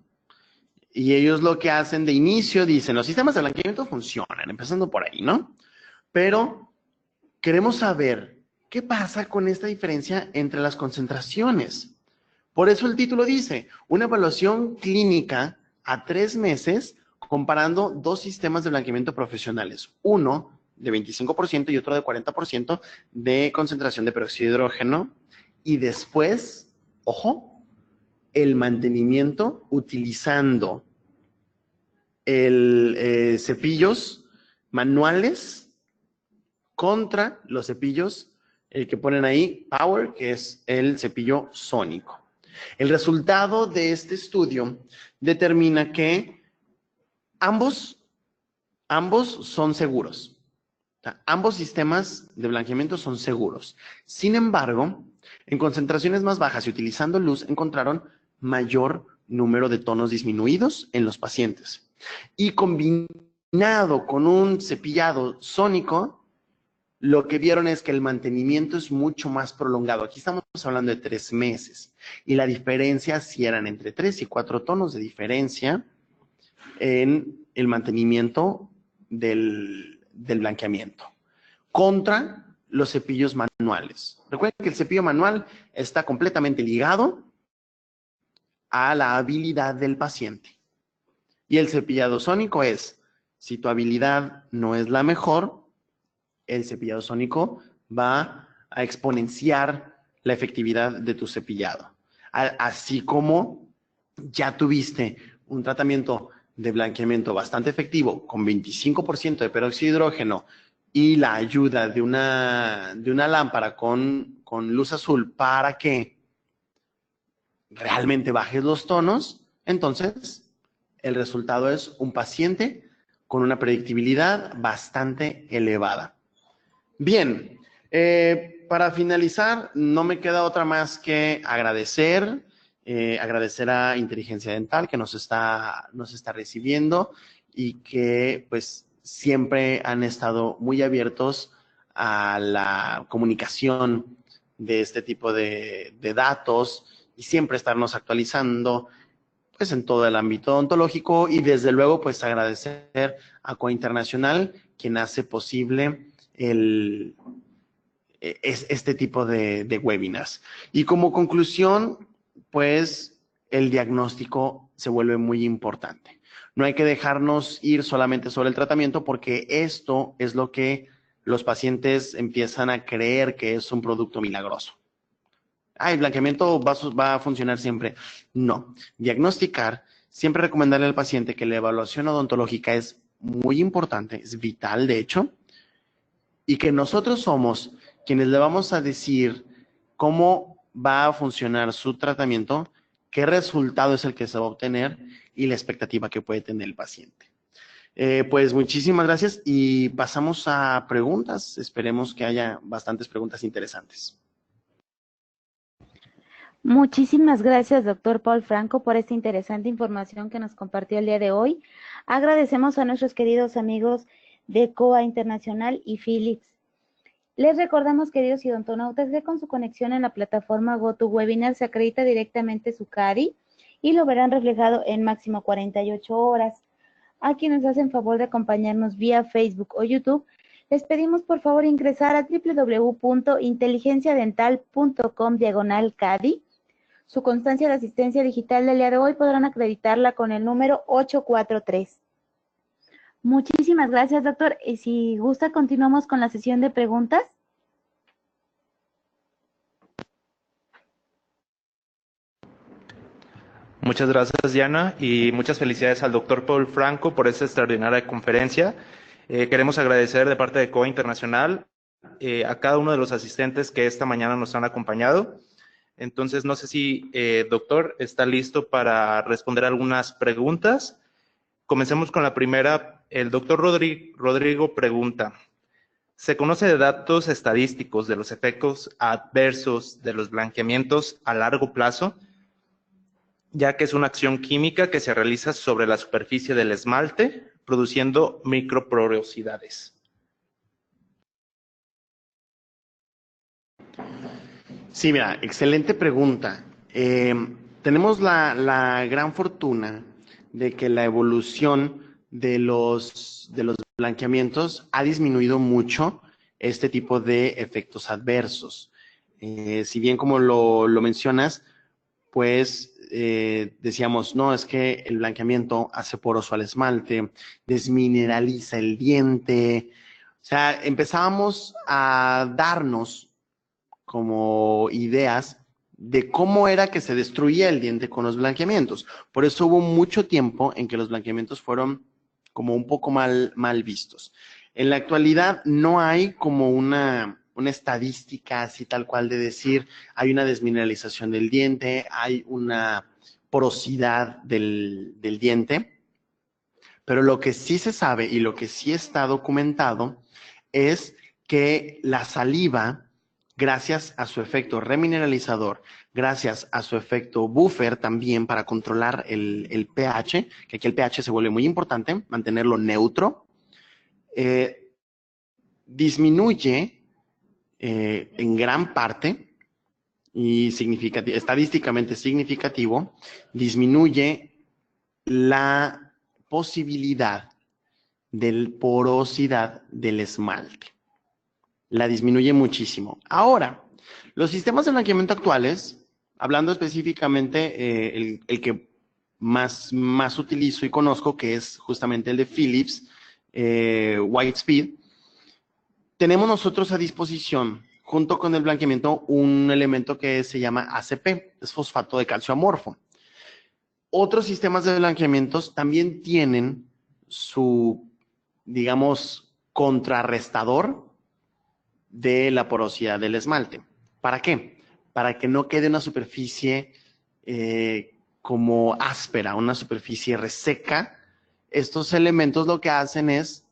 Y ellos lo que hacen de inicio dicen, los sistemas de blanqueamiento funcionan, empezando por ahí, ¿no? Pero queremos saber qué pasa con esta diferencia entre las concentraciones. Por eso el título dice, una evaluación clínica a 3 meses comparando dos sistemas de blanqueamiento profesionales. Uno de 25% y otro de 40% de concentración de peróxido de hidrógeno. Y después, ojo, el mantenimiento utilizando cepillos manuales contra los cepillos que ponen ahí, Power, que es el cepillo sónico. El resultado de este estudio determina que ambos son seguros. O sea, ambos sistemas de blanqueamiento son seguros. Sin embargo, en concentraciones más bajas y utilizando luz, encontraron mayor número de tonos disminuidos en los pacientes. Y combinado con un cepillado sónico, lo que vieron es que el mantenimiento es mucho más prolongado. Aquí estamos hablando de 3 meses. Y la diferencia sí eran entre 3 y 4 tonos de diferencia en el mantenimiento del blanqueamiento contra los cepillos manuales. Recuerden que el cepillo manual está completamente ligado a la habilidad del paciente. Y el cepillado sónico es, si tu habilidad no es la mejor, el cepillado sónico va a exponenciar la efectividad de tu cepillado. Así como ya tuviste un tratamiento de blanqueamiento bastante efectivo con 25% de peróxido de hidrógeno y la ayuda de una lámpara con luz azul para que realmente bajes los tonos, entonces el resultado es un paciente con una predictibilidad bastante elevada. Bien, para finalizar, no me queda otra más que agradecer a Inteligencia Dental que nos está recibiendo y que pues siempre han estado muy abiertos a la comunicación de este tipo de datos y siempre estarnos actualizando pues en todo el ámbito odontológico y desde luego pues agradecer a COA Internacional quien hace posible este tipo de webinars. Y como conclusión, pues el diagnóstico se vuelve muy importante. No hay que dejarnos ir solamente sobre el tratamiento porque esto es lo que los pacientes empiezan a creer que es un producto milagroso. El blanqueamiento va a funcionar siempre. No. Diagnosticar, siempre recomendarle al paciente que la evaluación odontológica es muy importante, es vital de hecho, y que nosotros somos quienes le vamos a decir cómo va a funcionar su tratamiento, qué resultado es el que se va a obtener y la expectativa que puede tener el paciente. Pues muchísimas gracias y pasamos a preguntas. Esperemos que haya bastantes preguntas interesantes. Muchísimas gracias, doctor Paul Franco, por esta interesante información que nos compartió el día de hoy. Agradecemos a nuestros queridos amigos de COA Internacional y Philips. Les recordamos, queridos odontonautas, que con su conexión en la plataforma GoToWebinar se acredita directamente su CADI y lo verán reflejado en máximo 48 horas. A quienes hacen favor de acompañarnos vía Facebook o YouTube, les pedimos por favor ingresar a www.inteligenciadental.com/CADI, su constancia de asistencia digital del día de hoy podrán acreditarla con el número 843. Muchísimas gracias, doctor. Y si gusta, continuamos con la sesión de preguntas. Muchas gracias, Diana, y muchas felicidades al doctor Paul Franco por esta extraordinaria conferencia. Queremos agradecer de parte de COE Internacional a cada uno de los asistentes que esta mañana nos han acompañado. Entonces, no sé si, doctor, está listo para responder algunas preguntas. Comencemos con la primera. El doctor Rodrigo pregunta, ¿se conoce de datos estadísticos de los efectos adversos de los blanqueamientos a largo plazo, ya que es una acción química que se realiza sobre la superficie del esmalte, produciendo microporosidades? Sí, mira, excelente pregunta. Tenemos la gran fortuna de que la evolución de los blanqueamientos ha disminuido mucho este tipo de efectos adversos. Si bien como lo mencionas, pues decíamos, no, es que el blanqueamiento hace poroso al esmalte, desmineraliza el diente. O sea, empezábamos a darnos como ideas de cómo era que se destruía el diente con los blanqueamientos. Por eso hubo mucho tiempo en que los blanqueamientos fueron como un poco mal vistos. En la actualidad no hay como una estadística así tal cual de decir hay una desmineralización del diente, hay una porosidad del diente, pero lo que sí se sabe y lo que sí está documentado es que la saliva, gracias a su efecto remineralizador, gracias a su efecto buffer también para controlar el pH, que aquí el pH se vuelve muy importante, mantenerlo neutro, disminuye en gran parte y estadísticamente significativo, disminuye la posibilidad de porosidad del esmalte. La disminuye muchísimo. Ahora, los sistemas de blanqueamiento actuales, hablando específicamente el que más utilizo y conozco, que es justamente el de Philips, White Speed, tenemos nosotros a disposición, junto con el blanqueamiento, un elemento que se llama ACP, es fosfato de calcio amorfo. Otros sistemas de blanqueamientos también tienen su, digamos, contrarrestador de la porosidad del esmalte. ¿Para qué? Para que no quede una superficie como áspera, una superficie reseca. Estos elementos lo que hacen es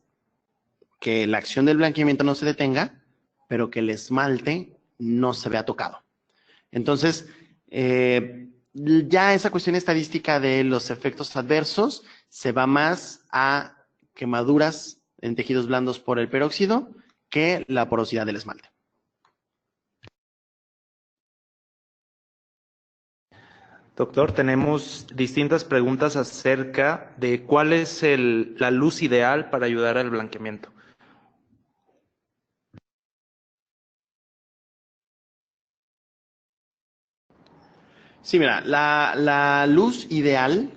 que la acción del blanqueamiento no se detenga, pero que el esmalte no se vea tocado. Entonces, ya esa cuestión estadística de los efectos adversos se va más a quemaduras en tejidos blandos por el peróxido que la porosidad del esmalte. Doctor, tenemos distintas preguntas acerca de cuál es la luz ideal para ayudar al blanqueamiento. Sí, mira, la luz ideal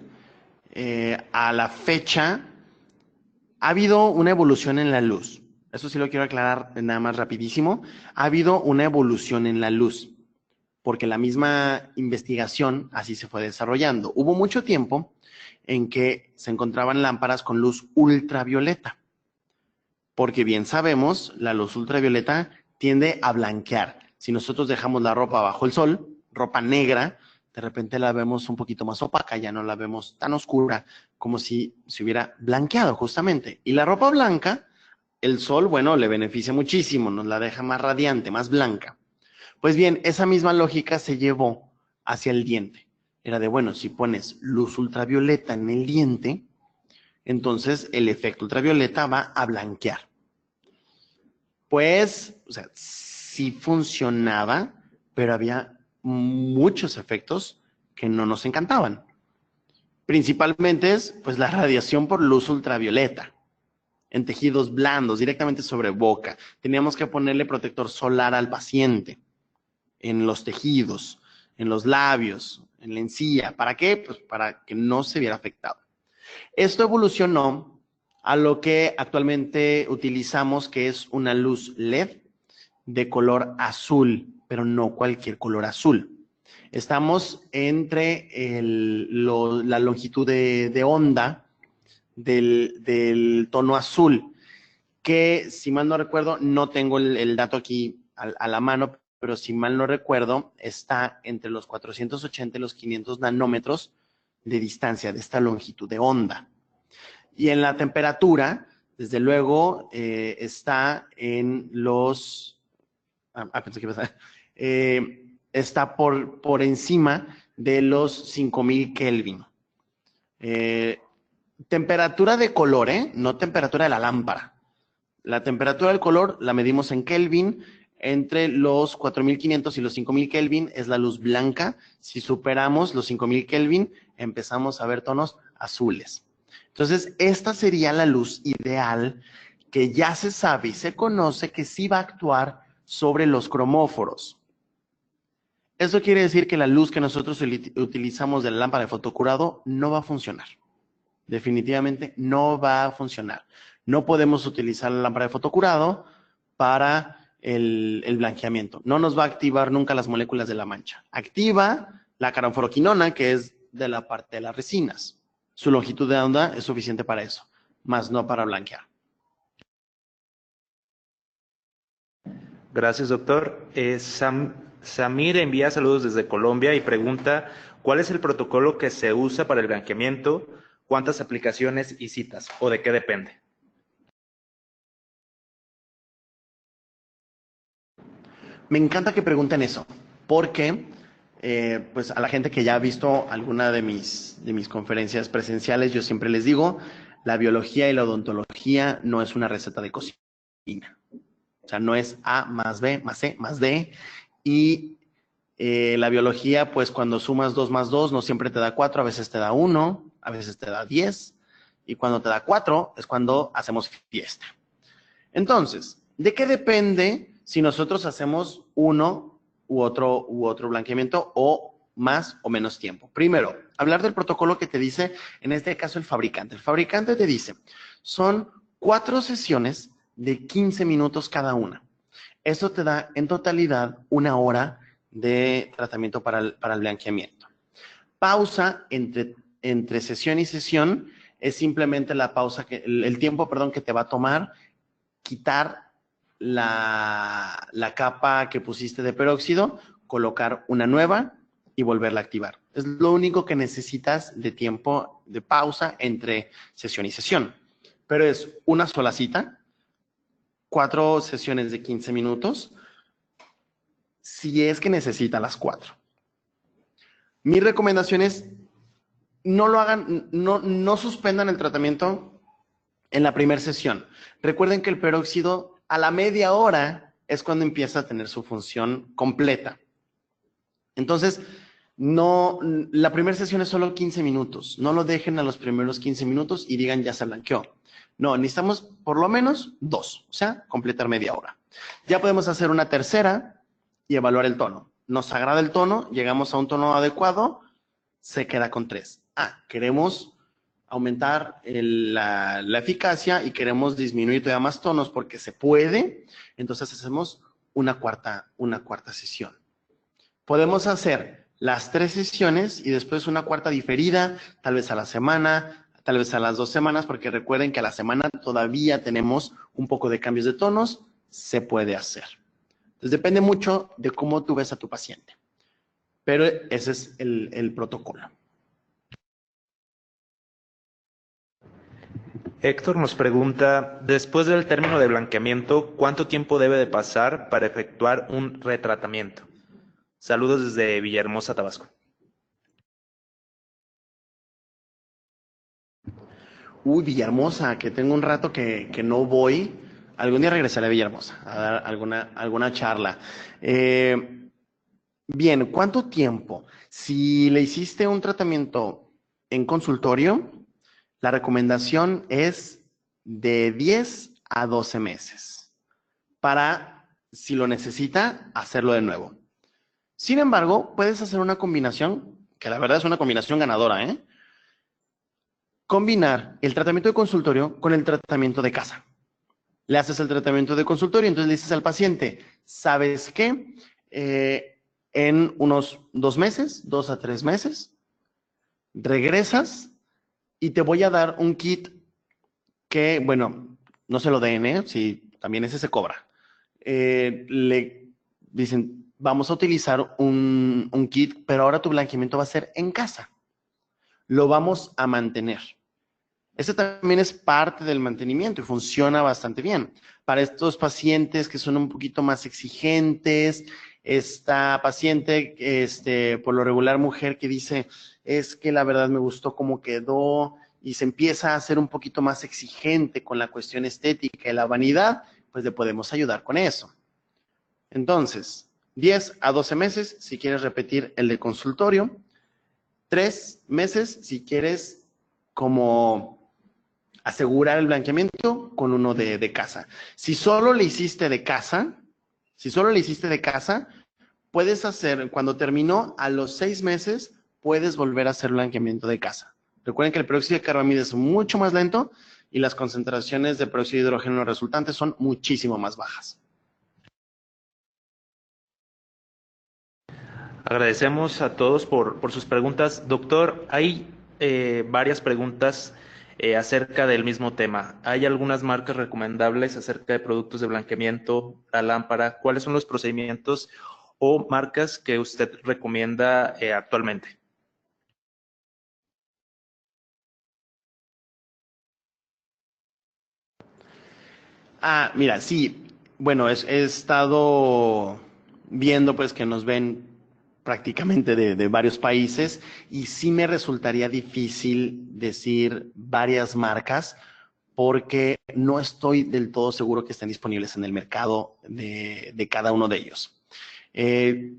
a la fecha ha habido una evolución en la luz. Eso sí lo quiero aclarar nada más rapidísimo. Ha habido una evolución en la luz, porque la misma investigación así se fue desarrollando. Hubo mucho tiempo en que se encontraban lámparas con luz ultravioleta, porque bien sabemos, la luz ultravioleta tiende a blanquear. Si nosotros dejamos la ropa bajo el sol, ropa negra, de repente la vemos un poquito más opaca, ya no la vemos tan oscura como si se hubiera blanqueado justamente. Y la ropa blanca, el sol, bueno, le beneficia muchísimo, nos la deja más radiante, más blanca. Pues bien, esa misma lógica se llevó hacia el diente. Era de, bueno, si pones luz ultravioleta en el diente, entonces el efecto ultravioleta va a blanquear. Pues, o sea, sí funcionaba, pero había muchos efectos que no nos encantaban. Principalmente es, pues, la radiación por luz ultravioleta en tejidos blandos, directamente sobre boca. Teníamos que ponerle protector solar al paciente en los tejidos. en los labios, en la encía. ¿Para qué? Pues para que no se viera afectado. Esto evolucionó a lo que actualmente utilizamos, que es una luz LED de color azul, pero no cualquier color azul. Estamos entre la longitud de onda del tono azul, que si mal no recuerdo, no tengo el dato aquí a la mano, pero si mal no recuerdo, está entre los 480 y los 500 nanómetros de distancia de esta longitud de onda. Y en la temperatura, desde luego, está en los... pensé que iba a ser, está por encima de los 5000 Kelvin. Temperatura de color, no temperatura de la lámpara. La temperatura del color la medimos en Kelvin. Entre los 4500 y los 5000 Kelvin es la luz blanca. Si superamos los 5000 Kelvin, empezamos a ver tonos azules. Entonces, esta sería la luz ideal que ya se sabe y se conoce que sí va a actuar sobre los cromóforos. Esto quiere decir que la luz que nosotros utilizamos de la lámpara de fotocurado no va a funcionar. Definitivamente no va a funcionar. No podemos utilizar la lámpara de fotocurado para el blanqueamiento. No nos va a activar nunca las moléculas de la mancha. Activa la caranforoquinona, que es de la parte de las resinas. Su longitud de onda es suficiente para eso, más no para blanquear. Gracias, doctor. Samir envía saludos desde Colombia y pregunta, ¿cuál es el protocolo que se usa para el blanqueamiento? ¿Cuántas aplicaciones y citas? ¿O de qué depende? Me encanta que pregunten eso, porque pues a la gente que ya ha visto alguna de mis conferencias presenciales, yo siempre les digo, la biología y la odontología no es una receta de cocina. O sea, no es A más B más C más D. Y la biología, pues cuando sumas 2 más 2, no siempre te da 4, a veces te da 1, a veces te da 10. Y cuando te da 4 es cuando hacemos fiesta. Entonces, ¿de qué depende si nosotros hacemos uno u otro blanqueamiento o más o menos tiempo? Primero, hablar del protocolo que te dice, en este caso, el fabricante. El fabricante te dice, son 4 sesiones de 15 minutos cada una. Eso te da en totalidad 1 hora de tratamiento para el blanqueamiento. Pausa entre sesión y sesión es simplemente la pausa, el tiempo, que te va a tomar quitar la capa que pusiste de peróxido, colocar una nueva y volverla a activar. Es lo único que necesitas de tiempo de pausa entre sesión y sesión. Pero es una sola cita, 4 sesiones de 15 minutos, si es que necesita las 4. Mi recomendación es, no lo hagan, no suspendan el tratamiento en la primera sesión. Recuerden que el peróxido a la media hora es cuando empieza a tener su función completa. Entonces, la primera sesión es solo 15 minutos. No lo dejen a los primeros 15 minutos y digan ya se blanqueó. No, necesitamos por lo menos 2, o sea, completar media hora. Ya podemos hacer una tercera y evaluar el tono. Nos agrada el tono, llegamos a un tono adecuado, se queda con 3. Queremos aumentar la eficacia y queremos disminuir todavía más tonos porque se puede, entonces hacemos una cuarta sesión. Podemos hacer las 3 sesiones y después una cuarta diferida, tal vez a la semana, tal vez a las 2 semanas, porque recuerden que a la semana todavía tenemos un poco de cambios de tonos, se puede hacer. Entonces depende mucho de cómo tú ves a tu paciente, pero ese es el protocolo. Héctor nos pregunta, después del término de blanqueamiento, ¿cuánto tiempo debe de pasar para efectuar un retratamiento? Saludos desde Villahermosa, Tabasco. Villahermosa, que tengo un rato que no voy. Algún día regresaré a Villahermosa a dar alguna charla. Bien, ¿cuánto tiempo? Si le hiciste un tratamiento en consultorio, la recomendación es de 10 a 12 meses para, si lo necesita, hacerlo de nuevo. Sin embargo, puedes hacer una combinación, que la verdad es una combinación ganadora, ¿eh? Combinar el tratamiento de consultorio con el tratamiento de casa. Le haces el tratamiento de consultorio, entonces le dices al paciente, ¿sabes qué? En unos 2 meses, 2 a 3 meses, regresas y te voy a dar un kit que, bueno, no se lo den, ¿eh? Si también ese se cobra. Le dicen, vamos a utilizar un kit, pero ahora tu blanqueamiento va a ser en casa. Lo vamos a mantener. Ese también es parte del mantenimiento y funciona bastante bien. Para estos pacientes que son un poquito más exigentes, esta paciente, por lo regular mujer que dice, es que la verdad me gustó cómo quedó y se empieza a ser un poquito más exigente con la cuestión estética y la vanidad, pues le podemos ayudar con eso. Entonces, 10 a 12 meses si quieres repetir el de consultorio, 3 meses si quieres como asegurar el blanqueamiento con uno de casa. Si solo le hiciste de casa, puedes hacer, cuando terminó, a los 6 meses, puedes volver a hacer blanqueamiento de casa. Recuerden que el peróxido de carbamida es mucho más lento y las concentraciones de peróxido de hidrógeno resultantes son muchísimo más bajas. Agradecemos a todos por sus preguntas. Doctor, hay varias preguntas acerca del mismo tema. ¿Hay algunas marcas recomendables acerca de productos de blanqueamiento, la lámpara? ¿Cuáles son los procedimientos o marcas que usted recomienda actualmente? Mira, sí, bueno, he estado viendo pues que nos ven prácticamente de varios países y sí me resultaría difícil decir varias marcas porque no estoy del todo seguro que estén disponibles en el mercado de cada uno de ellos. Eh,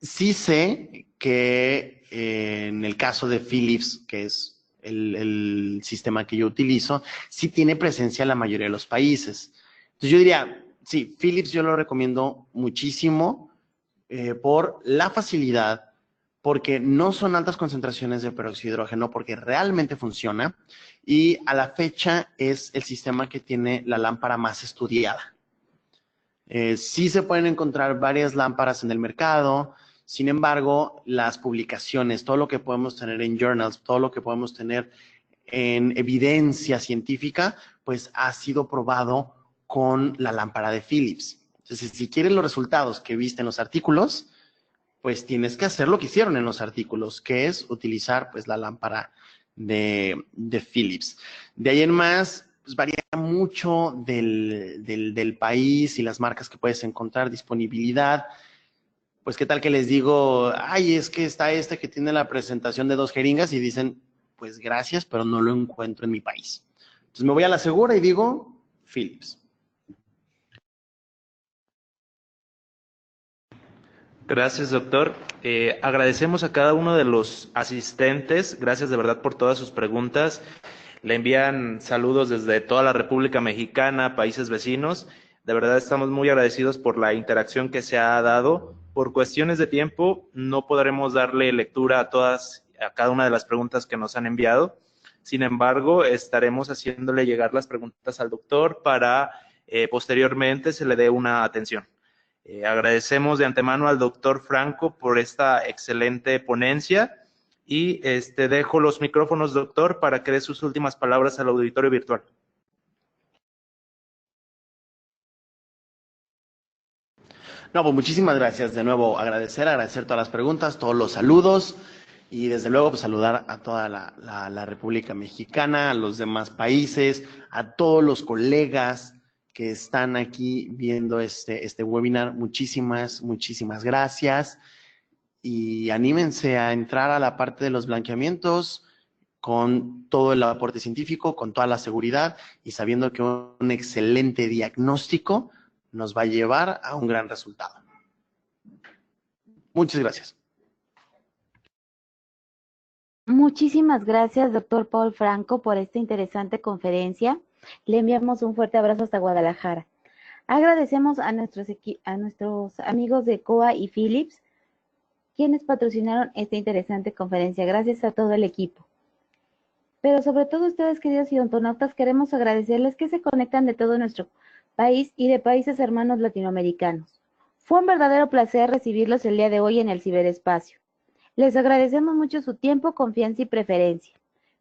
sí sé que en el caso de Philips, que es el sistema que yo utilizo, sí tiene presencia en la mayoría de los países. Entonces yo diría, sí, Philips yo lo recomiendo muchísimo por la facilidad, porque no son altas concentraciones de peróxido de hidrógeno, porque realmente funciona y a la fecha es el sistema que tiene la lámpara más estudiada. Sí se pueden encontrar varias lámparas en el mercado, sin embargo, las publicaciones, todo lo que podemos tener en journals, todo lo que podemos tener en evidencia científica, pues ha sido probado con la lámpara de Philips. Entonces, si quieres los resultados que viste en los artículos, pues tienes que hacer lo que hicieron en los artículos, que es utilizar pues la lámpara de Philips. De ahí en más, pues varía mucho del país y las marcas que puedes encontrar, disponibilidad. Pues qué tal que les digo, ay, es que está este que tiene la presentación de 2 jeringas y dicen, pues gracias, pero no lo encuentro en mi país. Entonces me voy a la segura y digo, Philips. Gracias, doctor. Agradecemos a cada uno de los asistentes. Gracias de verdad por todas sus preguntas. Le envían saludos desde toda la República Mexicana, países vecinos. De verdad estamos muy agradecidos por la interacción que se ha dado. Por cuestiones de tiempo, no podremos darle lectura a cada una de las preguntas que nos han enviado. Sin embargo, estaremos haciéndole llegar las preguntas al doctor para posteriormente se le dé una atención. Agradecemos de antemano al doctor Franco por esta excelente ponencia y dejo los micrófonos, doctor, para que dé sus últimas palabras al auditorio virtual. No, pues muchísimas gracias. De nuevo, agradecer todas las preguntas, todos los saludos y desde luego pues saludar a toda la República Mexicana, a los demás países, a todos los colegas que están aquí viendo este webinar. Muchísimas gracias y anímense a entrar a la parte de los blanqueamientos con todo el aporte científico, con toda la seguridad y sabiendo que un excelente diagnóstico nos va a llevar a un gran resultado. Muchas gracias. Muchísimas gracias, doctor Paul Franco, por esta interesante conferencia. Le enviamos un fuerte abrazo hasta Guadalajara. Agradecemos a nuestros amigos de COA y Philips quienes patrocinaron esta interesante conferencia. Gracias a todo el equipo. Pero sobre todo ustedes, queridos odontonautas, queremos agradecerles que se conectan de todo nuestro país y de países hermanos latinoamericanos. Fue un verdadero placer recibirlos el día de hoy en el ciberespacio. Les agradecemos mucho su tiempo, confianza y preferencia.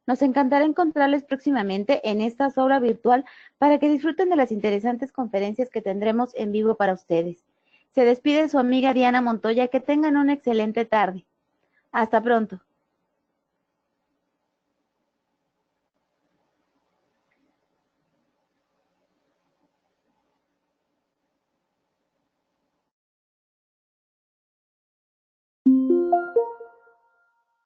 Nos encantará encontrarles próximamente en esta aula virtual para que disfruten de las interesantes conferencias que tendremos en vivo para ustedes. Se despide su amiga Diana Montoya. Que tengan una excelente tarde. Hasta pronto.